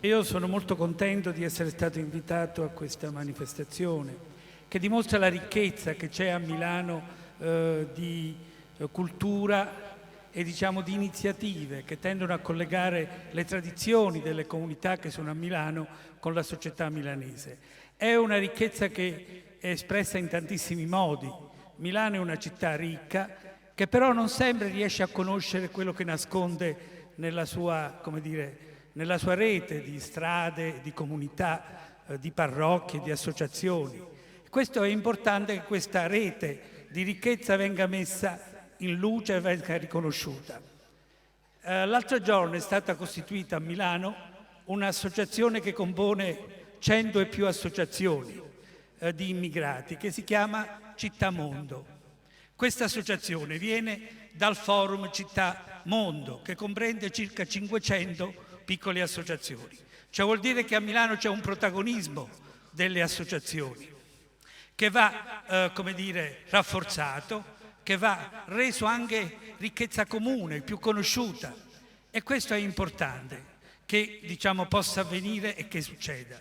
Io sono molto contento di essere stato invitato a questa manifestazione che dimostra la ricchezza che c'è a Milano di cultura e diciamo di iniziative che tendono a collegare le tradizioni delle comunità che sono a Milano con la società milanese. È una ricchezza che è espressa in tantissimi modi. Milano è una città ricca che però non sempre riesce a conoscere quello che nasconde nella sua, come dire, nella sua rete di strade, di comunità, di parrocchie, di associazioni. Questo è importante che questa rete di ricchezza venga messa in luce e venga riconosciuta. L'altro giorno è stata costituita a Milano un'associazione che compone 100 e più associazioni di immigrati che si chiama Città Mondo. Questa associazione viene dal forum Città Mondo che comprende circa 500 piccole associazioni. Cioè vuol dire che a Milano c'è un protagonismo delle associazioni che va, come dire, rafforzato, che va reso anche ricchezza comune, più conosciuta. E questo è importante, che diciamo possa avvenire e che succeda.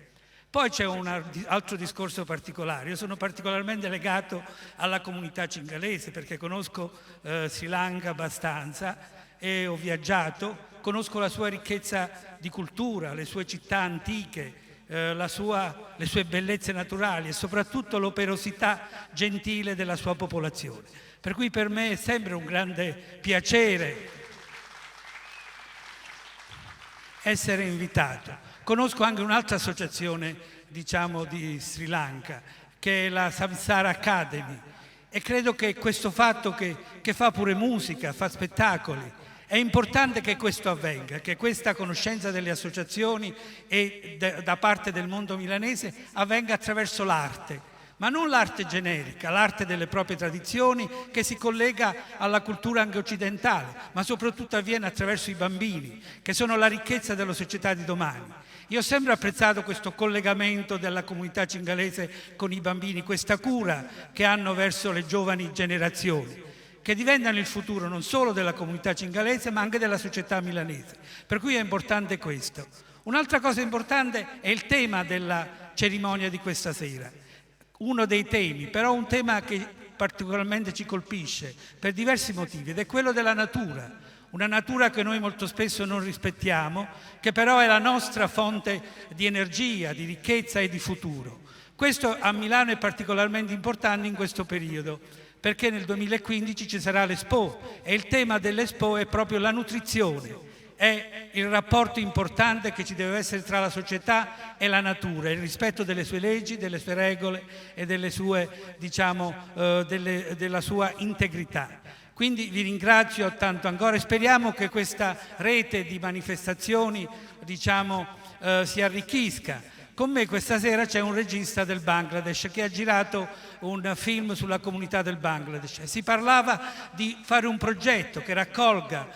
Poi c'è un altro discorso particolare. Io sono particolarmente legato alla comunità cingalese perché conosco Sri Lanka abbastanza e ho viaggiato, conosco la sua ricchezza di cultura, le sue città antiche, le sue bellezze naturali e soprattutto l'operosità gentile della sua popolazione. Per cui per me è sempre un grande piacere essere invitato. Conosco anche un'altra associazione, diciamo, di Sri Lanka, che è la Samsara Academy, e credo che questo fatto che fa pure musica, fa spettacoli, È importante che questo avvenga, che questa conoscenza delle associazioni e da parte del mondo milanese avvenga attraverso l'arte, ma non l'arte generica, l'arte delle proprie tradizioni che si collega alla cultura anche occidentale, ma soprattutto avviene attraverso i bambini, che sono la ricchezza della società di domani. Io ho sempre apprezzato questo collegamento della comunità cingalese con i bambini, questa cura che hanno verso le giovani generazioni, che diventano il futuro non solo della comunità cingalese ma anche della società milanese. Per cui è importante questo. Un'altra cosa importante è il tema della cerimonia di questa sera. Uno dei temi, però un tema che particolarmente ci colpisce per diversi motivi, ed è quello della natura. Una natura che noi molto spesso non rispettiamo, che però è la nostra fonte di energia, di ricchezza e di futuro. Questo a Milano è particolarmente importante in questo periodo, perché nel 2015 ci sarà l'Expo e il tema dell'Expo è proprio la nutrizione, è il rapporto importante che ci deve essere tra la società e la natura, il rispetto delle sue leggi, delle sue regole e delle sue, della sua integrità. Quindi vi ringrazio tanto ancora e speriamo che questa rete di manifestazioni si arricchisca. Con me questa sera c'è un regista del Bangladesh che ha girato un film sulla comunità del Bangladesh. Si parlava di fare un progetto che raccolga,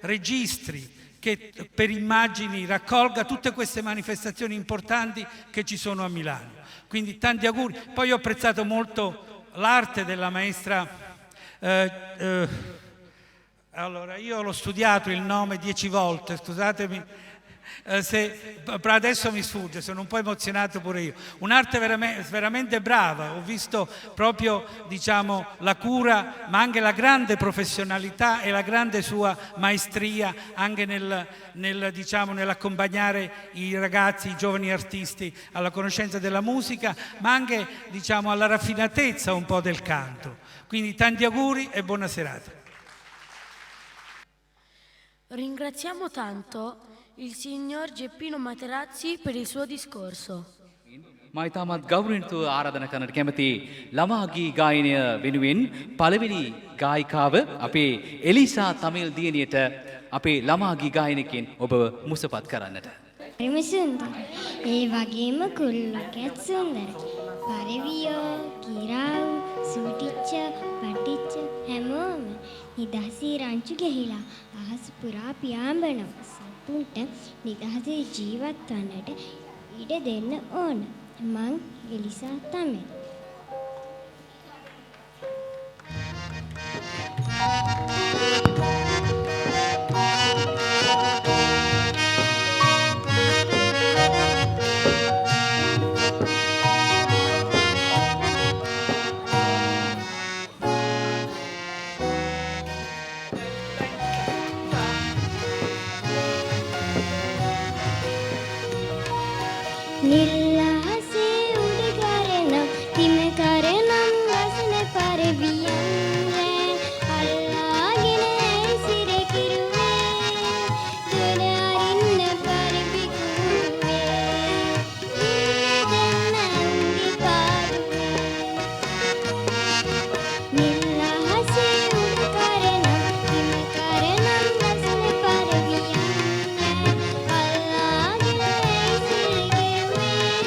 registri, che per immagini raccolga tutte queste manifestazioni importanti che ci sono a Milano. Quindi tanti auguri. Poi ho apprezzato molto l'arte della maestra. Allora, io l'ho studiato il nome 10 volte, scusatemi. Adesso mi sfugge, sono un po' emozionato pure io. Un'arte veramente brava, ho visto proprio la cura, ma anche la grande professionalità e la grande sua maestria anche nell'accompagnare i ragazzi, i giovani artisti alla conoscenza della musica, ma anche alla raffinatezza un po' del canto. Quindi tanti auguri e buona serata. Ringraziamo tanto il signor Geppino Materazzi per il suo discorso. මා ඉතාමත් ගෞරවණීයව ආරාධනා කරන්නට කැමති ළමාගී ගායනය වෙනුවෙන් පළවෙනි ගායිකාව අපේ එලිසා තමිල් දියණියට අපේ ළමාගී ගායනකින් ඔබව මුසපත් කරන්නට. හරිම සුන්දර. ඒ වගේම කුල්ලකත් සුන්දර. පරිවියෝ, කිරාව්, සූටිච්ච, පටිච්ච හැමෝම නිදහසේ රංචු ගහිලා අහස පුරා පියාඹනවා. සතුන්ට නිදහසේ ජීවත් වන්නට ඉඩ දෙන්න ඕන. මං එලිසා තමයි. නිල්ලහසේ උඩ කරනම් තිම කරනම් වසන පරවියන් අල්ලාගෙන ඇසිර කිරුවේ දුර අරින්න පරිවිකුවේ දෙන්න අන්දි පාරුවේ නිල්ලහසේ උඩ කරනම් තිම කරනම් වසන පරවියන් අල්ලාගෙන ඇසිර කිරුවේ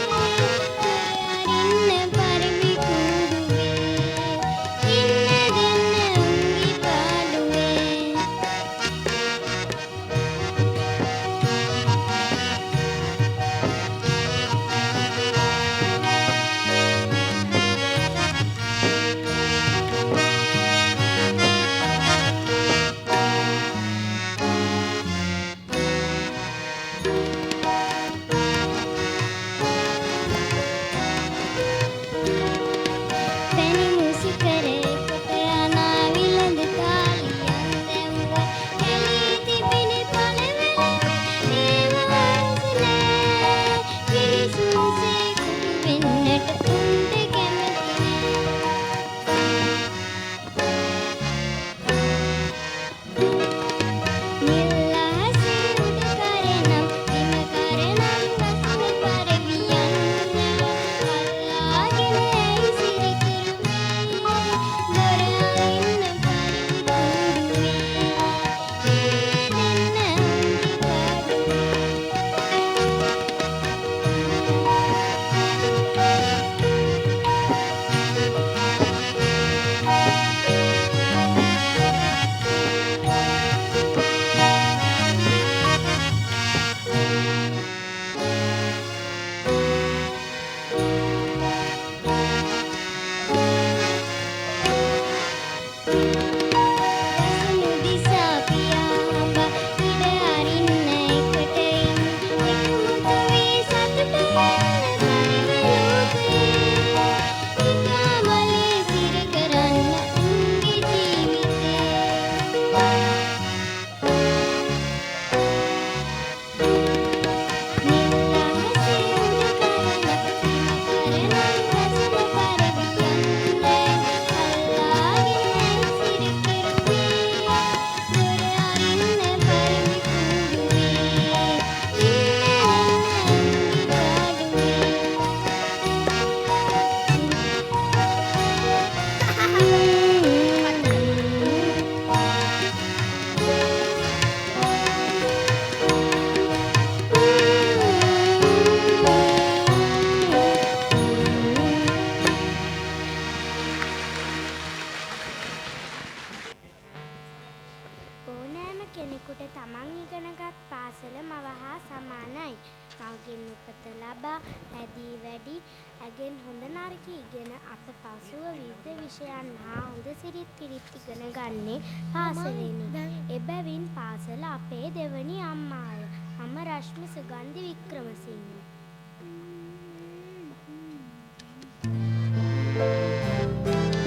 කෙනෙකුට තමන් ඉගෙනගත් පාසල මව හා සමානයි. මවගෙන් උපත ලබා හැදී වැඩි ඇගෙන් හොඳ නරක ඉගෙන අප පසුව විවිධ විෂයන් හා හොඳ සිරිත් පිරිත් ඉගෙන ගන්නේ පාසලෙනි. එබැවින් පාසල අපේ දෙවනි අම්මාය. මම රශ්මි සුගන්ධි වික්‍රමසිංහ. Adevani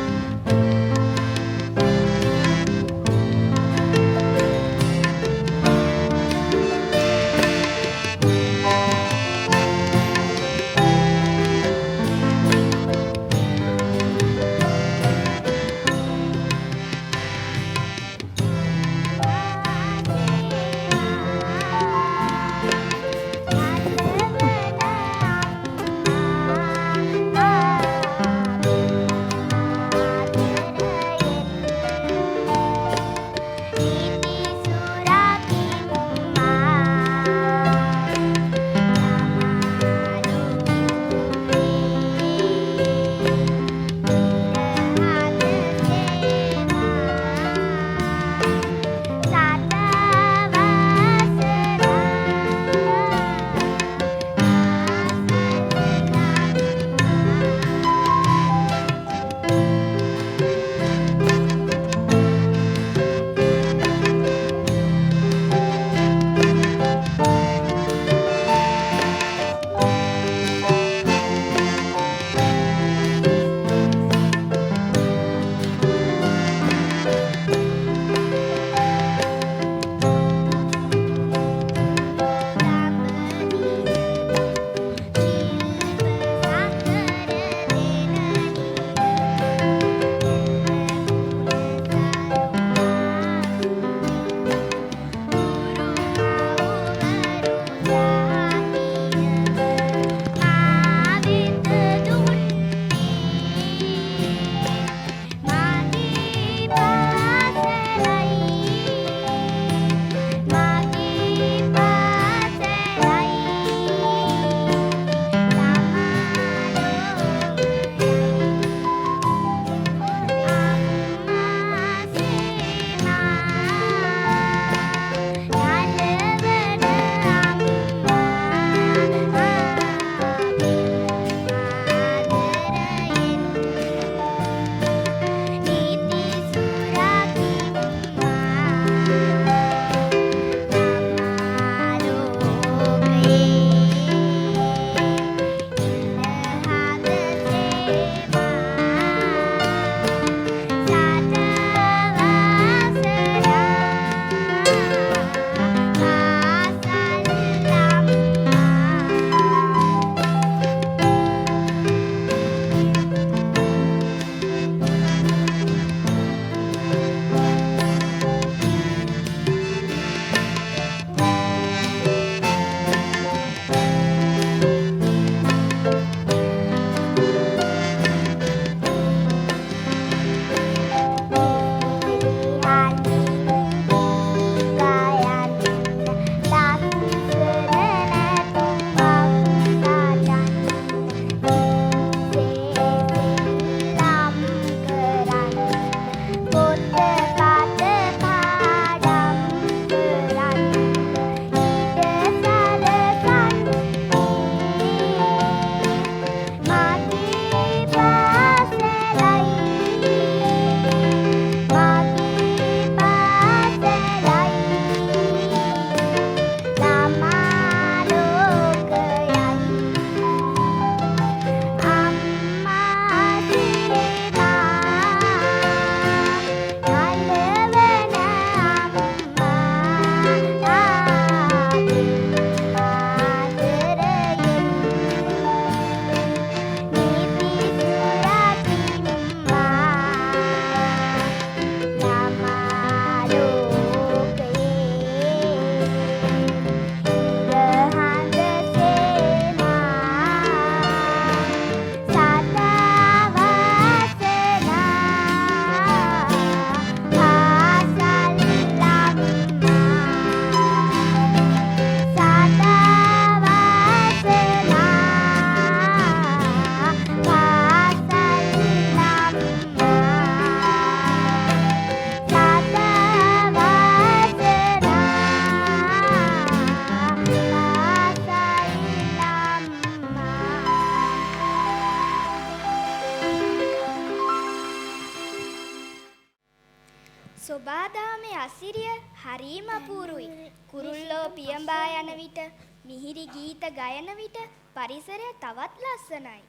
හරිම අපූරුයි. කුරුල්ලෝ පියඹා යන විට මිහිරි ගීත ගයන විට පරිසරය තවත් ලස්සනයි.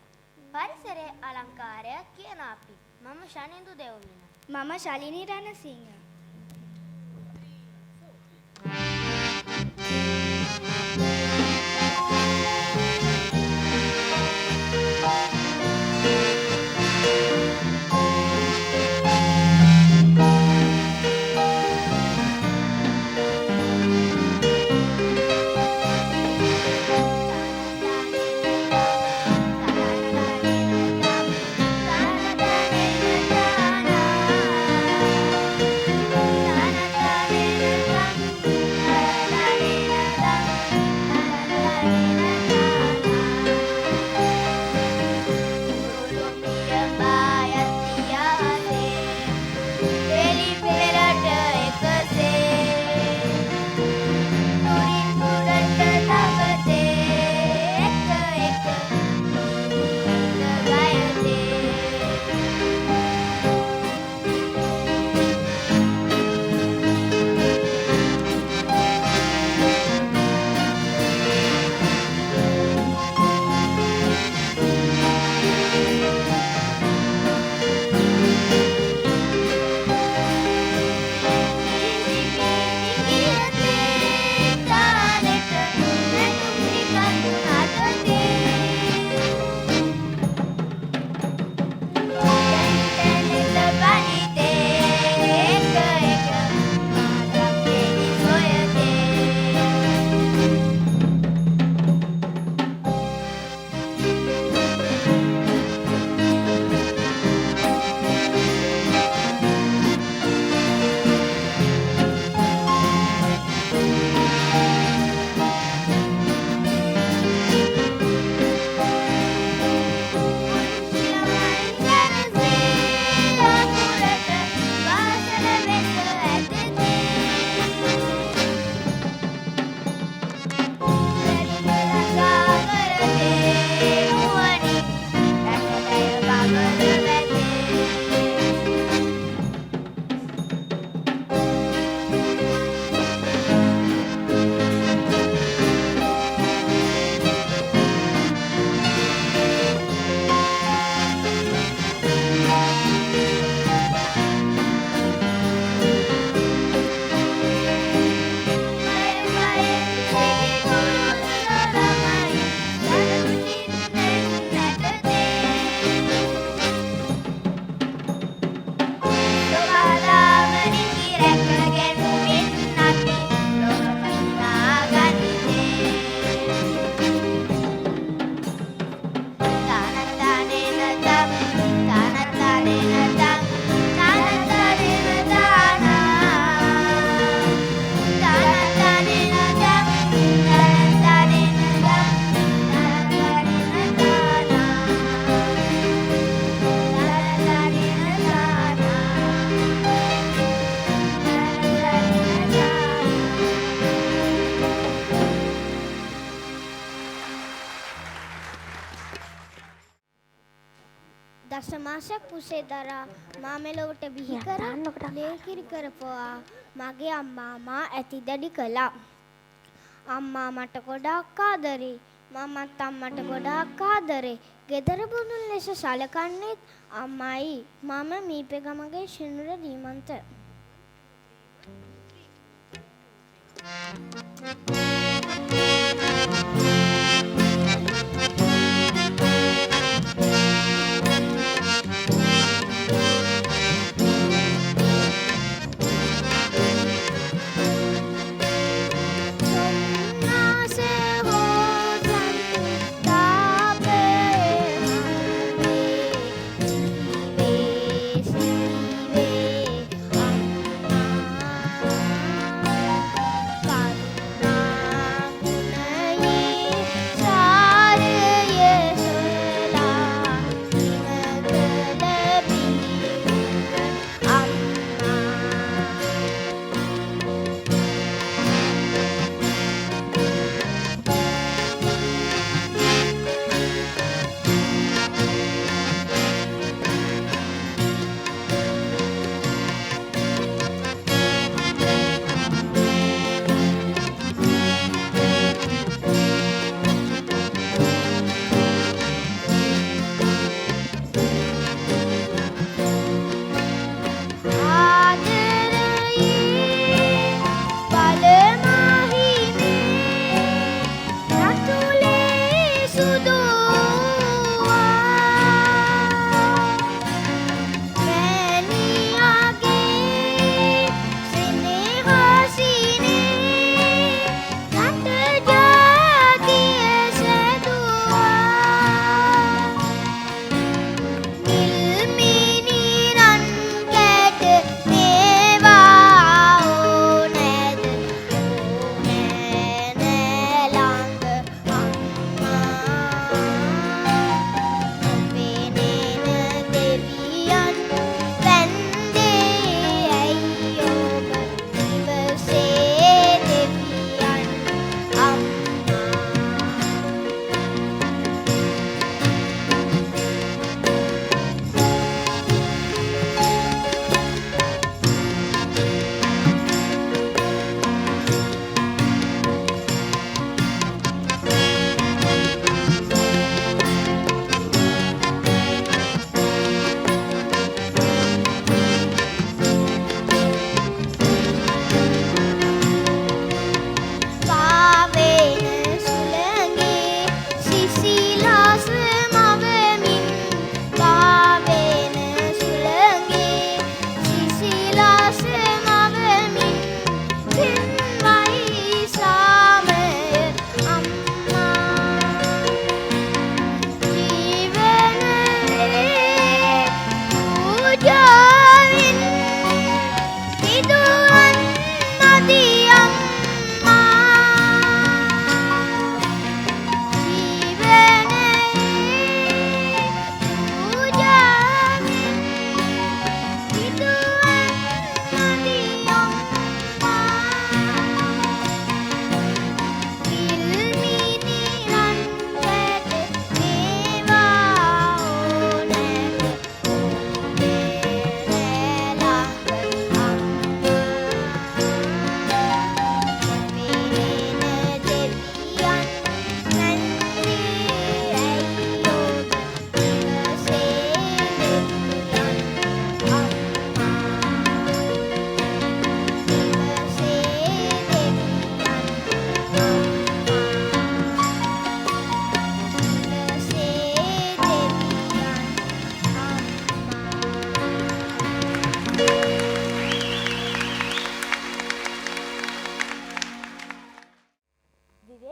පරිසරයේ අලංකාරය කියන අපි. මම ශනින්දු දෙව්මින. මම ශලිනී රණසිංහ. දශමාශක් පුසේ දරා මා මෙලොවට බිහි කර ලේකිරි කරපුවා මගේ අම්මා මා ඇති දැඩි කළා. අම්මා මට ගොඩාක් ආදරේ. මමත් අම්මට ගොඩාක් ආදරේ. ගෙදර බුදුන් ලෙස සලකන්නේත් අම්මයි. මම මීපේ ගමගේ ශිනුර දීමන්ත. Karuna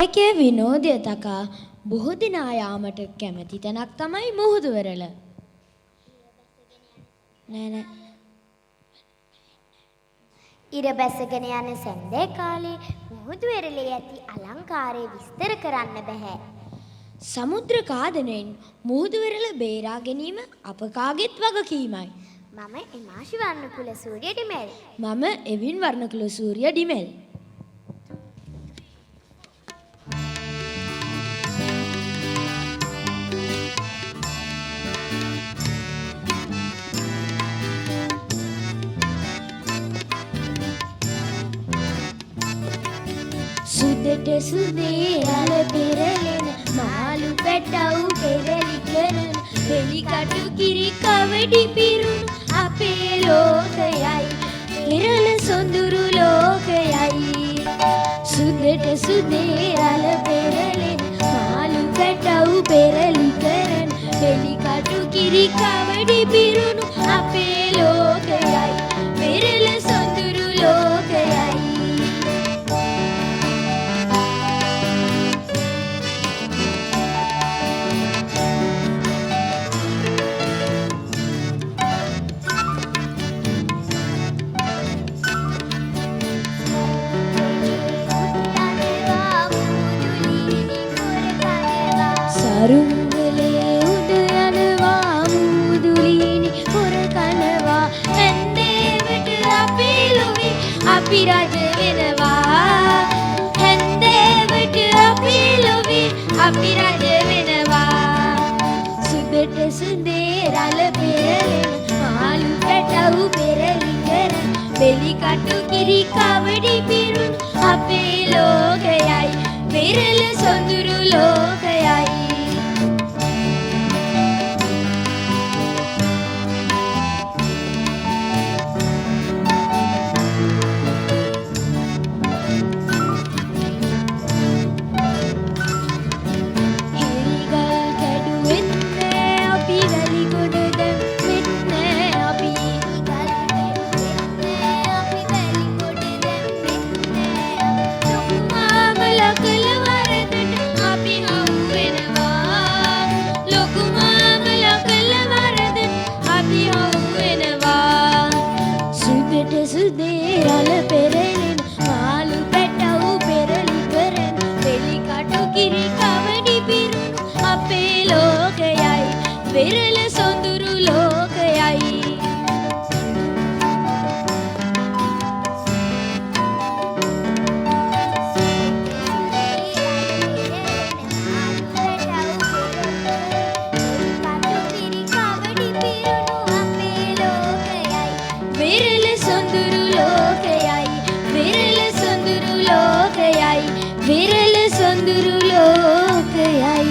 ගායකයා විනෝදය තකා බොහෝ දෙනා යාමට කැමති තැනක් තමයි මුහුදුවරළ. නෑ ඉර බැසගෙන යන සඳේ කාලේ මුහුදු වෙරළේ ඇති අලංකාරය විස්තර කරන්න බෑ. සමුද්‍ර කාදනයෙන් මුහුදු වෙරළ බේරා ගැනීම අප කාගෙත් වගකීමයි. මම එමාෂි වර්ණකුල සූර්ය ඩිමෙල්. මම එවින් වර්ණකුල සූර්ය ඩිමෙල්. සුදට සුදේ රළ පෙරලෙන මාළු පැටව් පෙරලි කරන වෙලිකටු කිරි කවඩි පිරුණු අපේ ලෝකයයි පෙරල සොඳුරු ලෝකයයි. සුදට සුදේ රළ පෙරලෙන මාළු පැටව් පෙරලි කරන වෙලිකටු කිරි කවඩි පිරුණු අපේ ලෝකයයි පෙරල සොඳුරු ලෝකයයි. අරුංගලේ උඩ යනවා මුදුලිනි පොර කනවා හැන්දේවට අපේ ලොවේ අපි රජ වෙනවා. හැන්දේවට අපේ ලොවේ අපි රජ වෙනවා. සුදට සුදේ රළ පෙරලෙන මාළු පැටව් පෙරලි කරන වෙලිකටු කිරි කවඩි පිරුණු අපේ ලෝකයයි පෙරල සොඳුරු ලෝකයයි. පෙරල සොඳුරු ලෝකයයි. පෙරල සොඳුරු ලෝකයයි පෙරල සොඳුරු ලෝකයයි පෙරල සොඳුරු ලෝකයයි.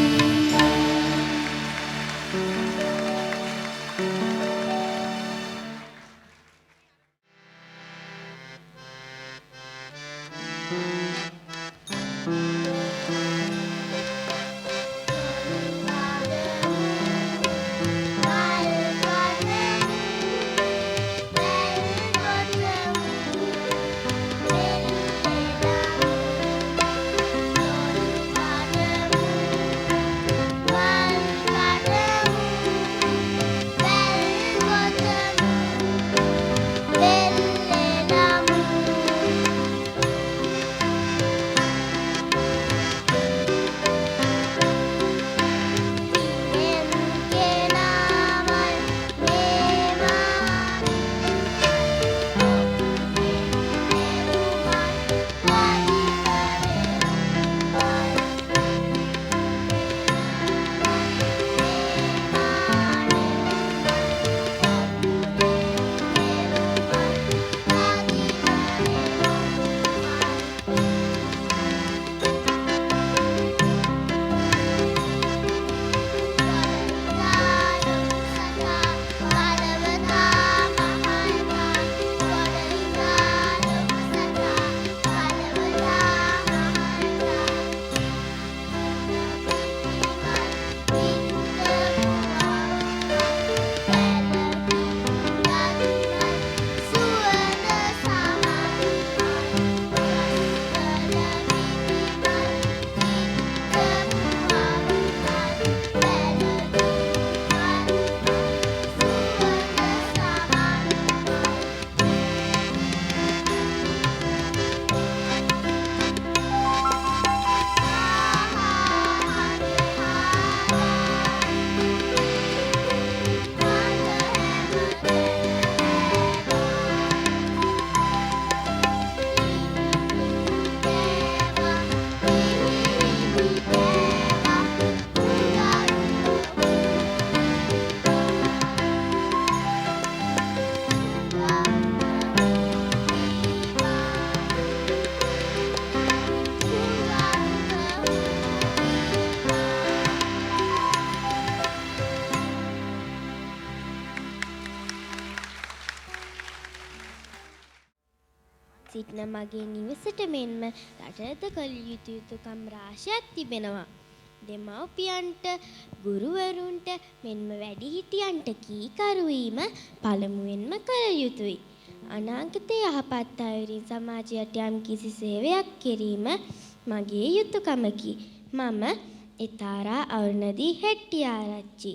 මගේ නිවසට මෙන්ම රටට කළ යුතු යුතුකම් රාශියක් තිබෙනවා. දෙමව්පියන්ට, ගුරුවරුන්ට මෙන්ම වැඩිහිටියන්ට කීකරු වීම පළමුවෙන්ම කළ යුතුයි. අනාගතයේ යහපත් අයුරින් සමාජයට යම් කිසි සේවයක් කිරීම මගේ යුතුකමකි. මම එතාරා අරුණදී හෙට්ටිආරච්චි.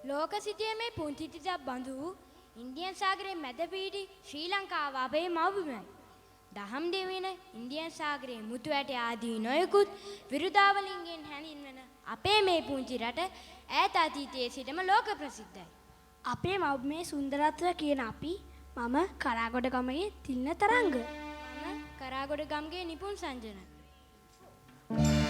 ලෝක සිටියේ පුංචි තිතක් බඳු ඉන්දියන් සාගරයේ මැද පිහිටි ශ්‍රී ලංකාව අපේ මව්බිමයි. දහම් දෙවියන ඉන්දියන් සාගරයේ මුතු ඇට ආදී නොයෙකුත් විරුදාවලින්ගෙන් හැඳින්වෙන අපේ මේ පුංචි රට ඈත අතීතයේ සිටම ලෝක ප්‍රසිද්ධයි. අපේ මව්බිමේ සුන්දරත්වය කියන අපි මම කරාගොඩ ගමේ තිල්න තරංග. මම කරාගොඩ ගම්ගේ නිපුන් සංජන. Seni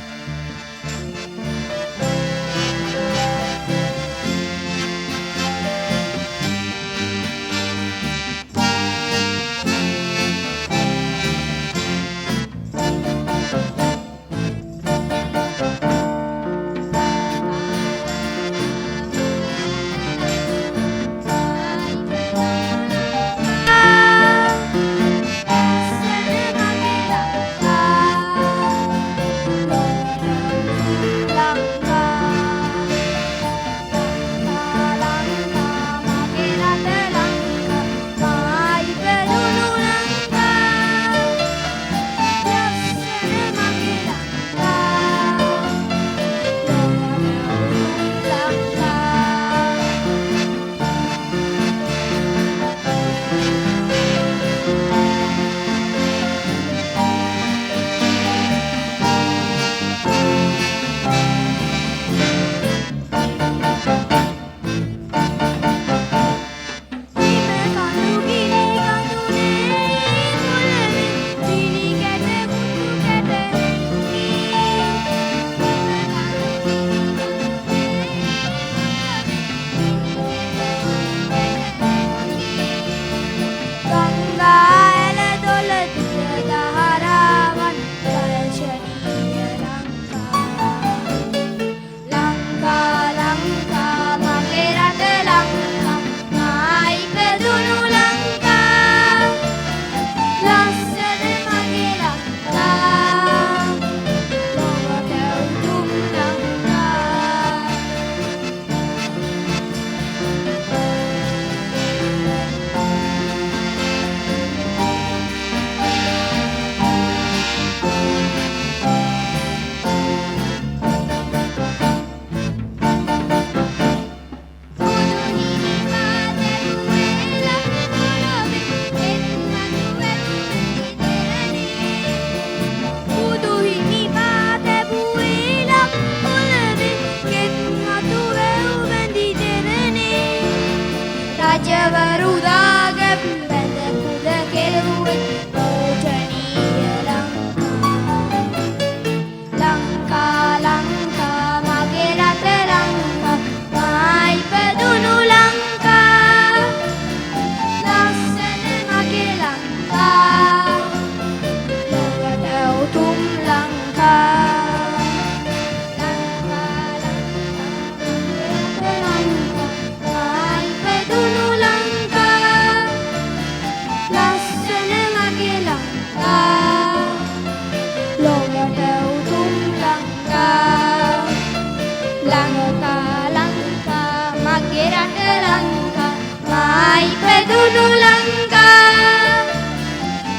හැදුණු ලංකා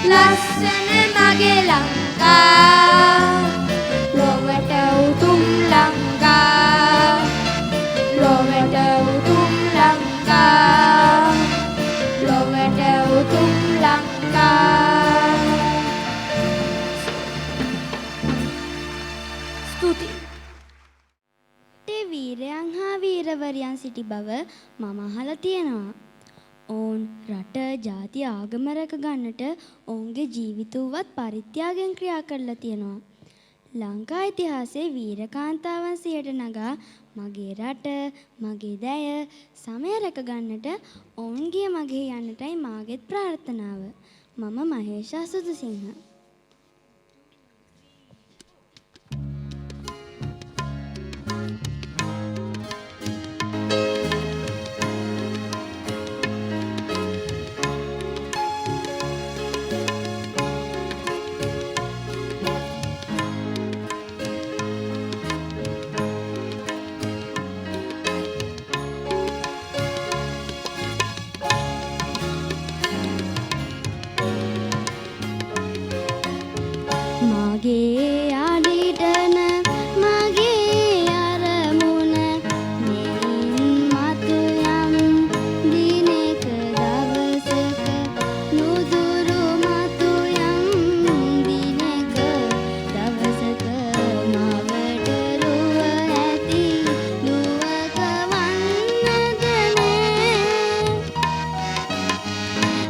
ලස්සන මගේ ලංකා ලොවට උතුම් ලංකා ලොවට උතුම් ලංකා ලොවට උතුම් ලංකා ස්තුතියි. ඒ වීරයන් හා වීරවරියන් සිටි බව මම අහලා තියෙනවා. ඔවුන් රට, ජාති, ආගම රැක ගන්නට ඔවුන්ගේ ජීවිතවවත් පරිත්‍යාගයෙන් ක්‍රියා කරලා තියෙනවා. ලංකා ඉතිහාසයේ වීරකාන්තාවන් සියයට නගා මගේ රට, මගේ දැය, සමය රැක ගන්නට ඔවුන්ගේ මගේ යන්නටයි මාගේත් ප්‍රාර්ථනාව. මම මහේෂා සුදුසිංහ. මගේ අඩිටන මගේ අරමුණ මෙයින් මතු යම් දිනක දවසක නුදුරු මතු යම් දිනක දවසක මවට රුව ඇති දුවක වන්නද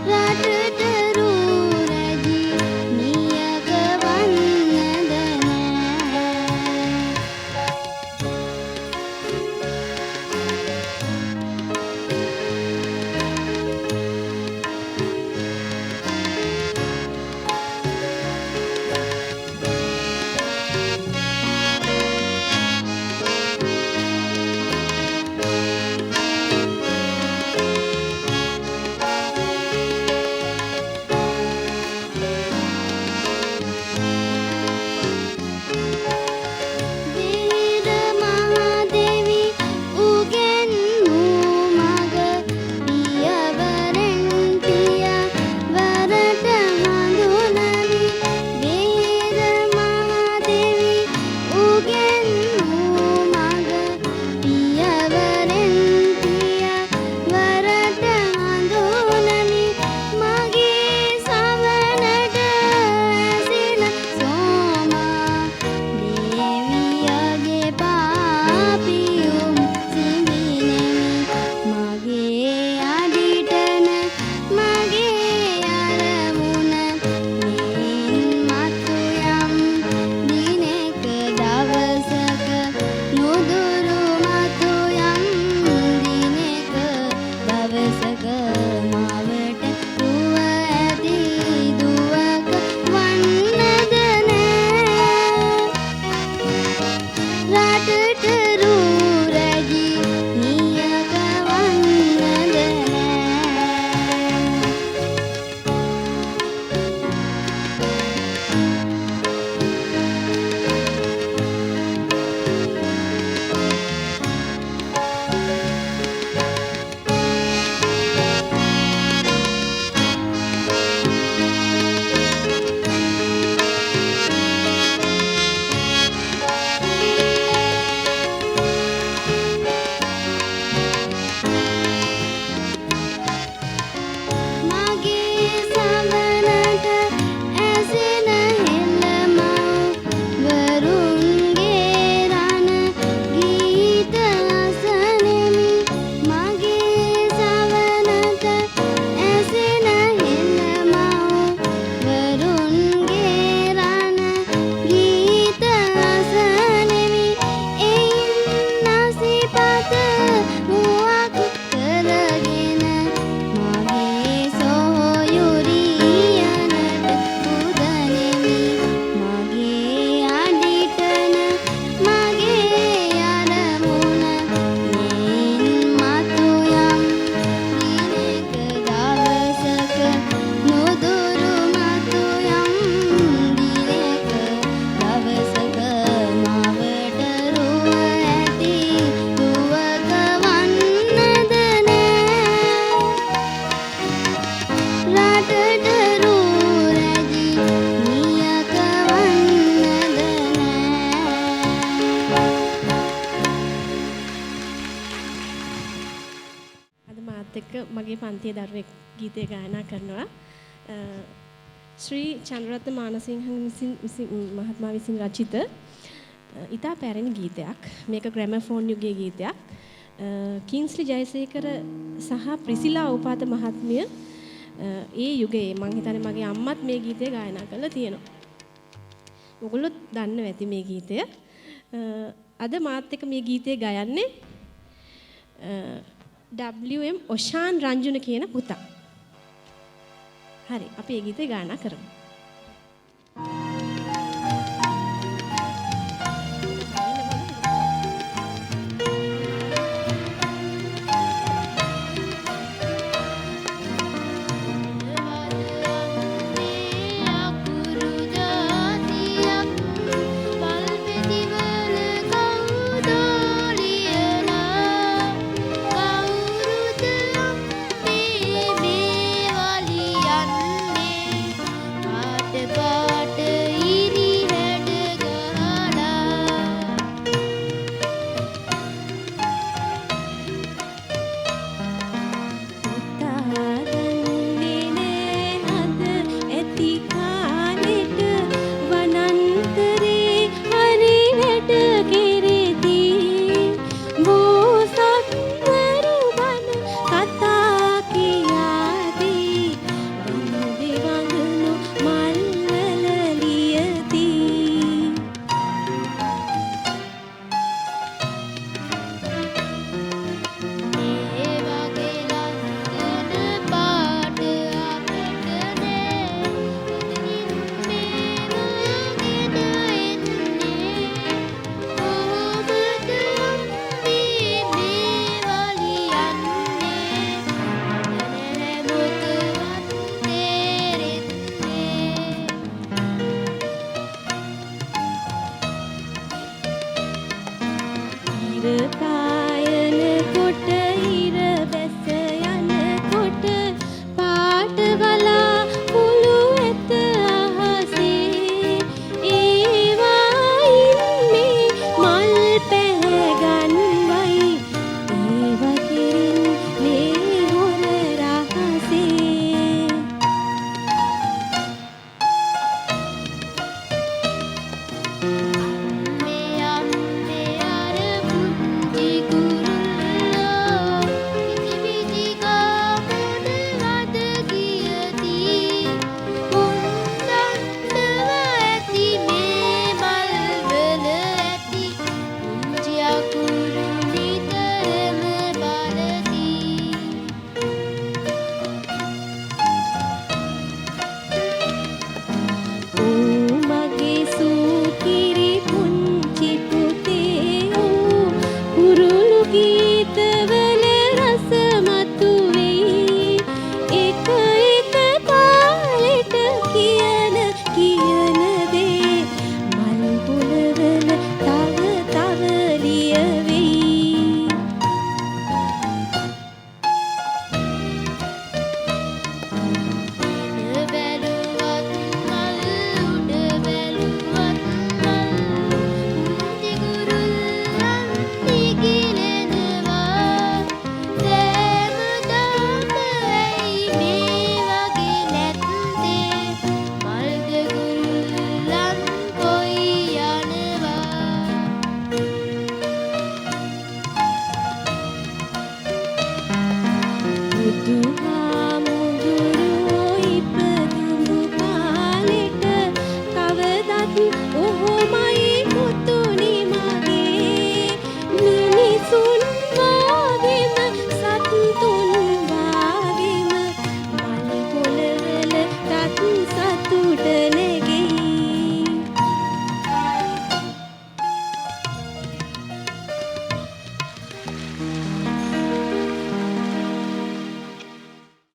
නෑ රටට රුරජි නියක වන්නද නෑ වීර මහදෙවි උගෙන්වූ මග පියවරෙන් පියවරට හඳුනමි. වීර මහදෙවි උගෙන්වූ මග පියවරෙන් පියවරට හඳුනමි. මගේ සවනට ඇසින සෝමා දේවියගේ පාපියුම් සිඹිනෙමි. මගේ අඩිටන මගේ අරමුණ මෙයින් මතු යම් දිනක දවසක නුදුරු මතු යම් දිනක දවසක මවට රුව ඇති දුවක වන්නද නෑ රටට රුරජි නියක වන්නද නෑ මගේ පන්තියේ දරුවෙක් ගීතය ගායනා කරනවා. ශ්‍රී චන්ද්‍රරත්න මානසිංහ මහත්මයා විසින් රචිත ඉතා පැරණි ගීතයක්. මේක ග්‍රැමෆෝන් යුගයේ ගීතයක්. කින්ස්ලි ජයසේකර සහ ප්‍රිසිලා උපාත මහත්මිය ඒ යුගයේ මං හිතන්නේ මගේ අම්මත් මේ ගීතය ගායනා කරලා තියෙනවා. ඔයගොල්ලෝ දන්නවා ඇති මේ ගීතය. අද මාත් එක්ක මේ ගීතය ගයන්නේ WM ඔෂාන් රංජුන කියන පුතා. හරි අපි මේ ගීතය ගායනා කරමු.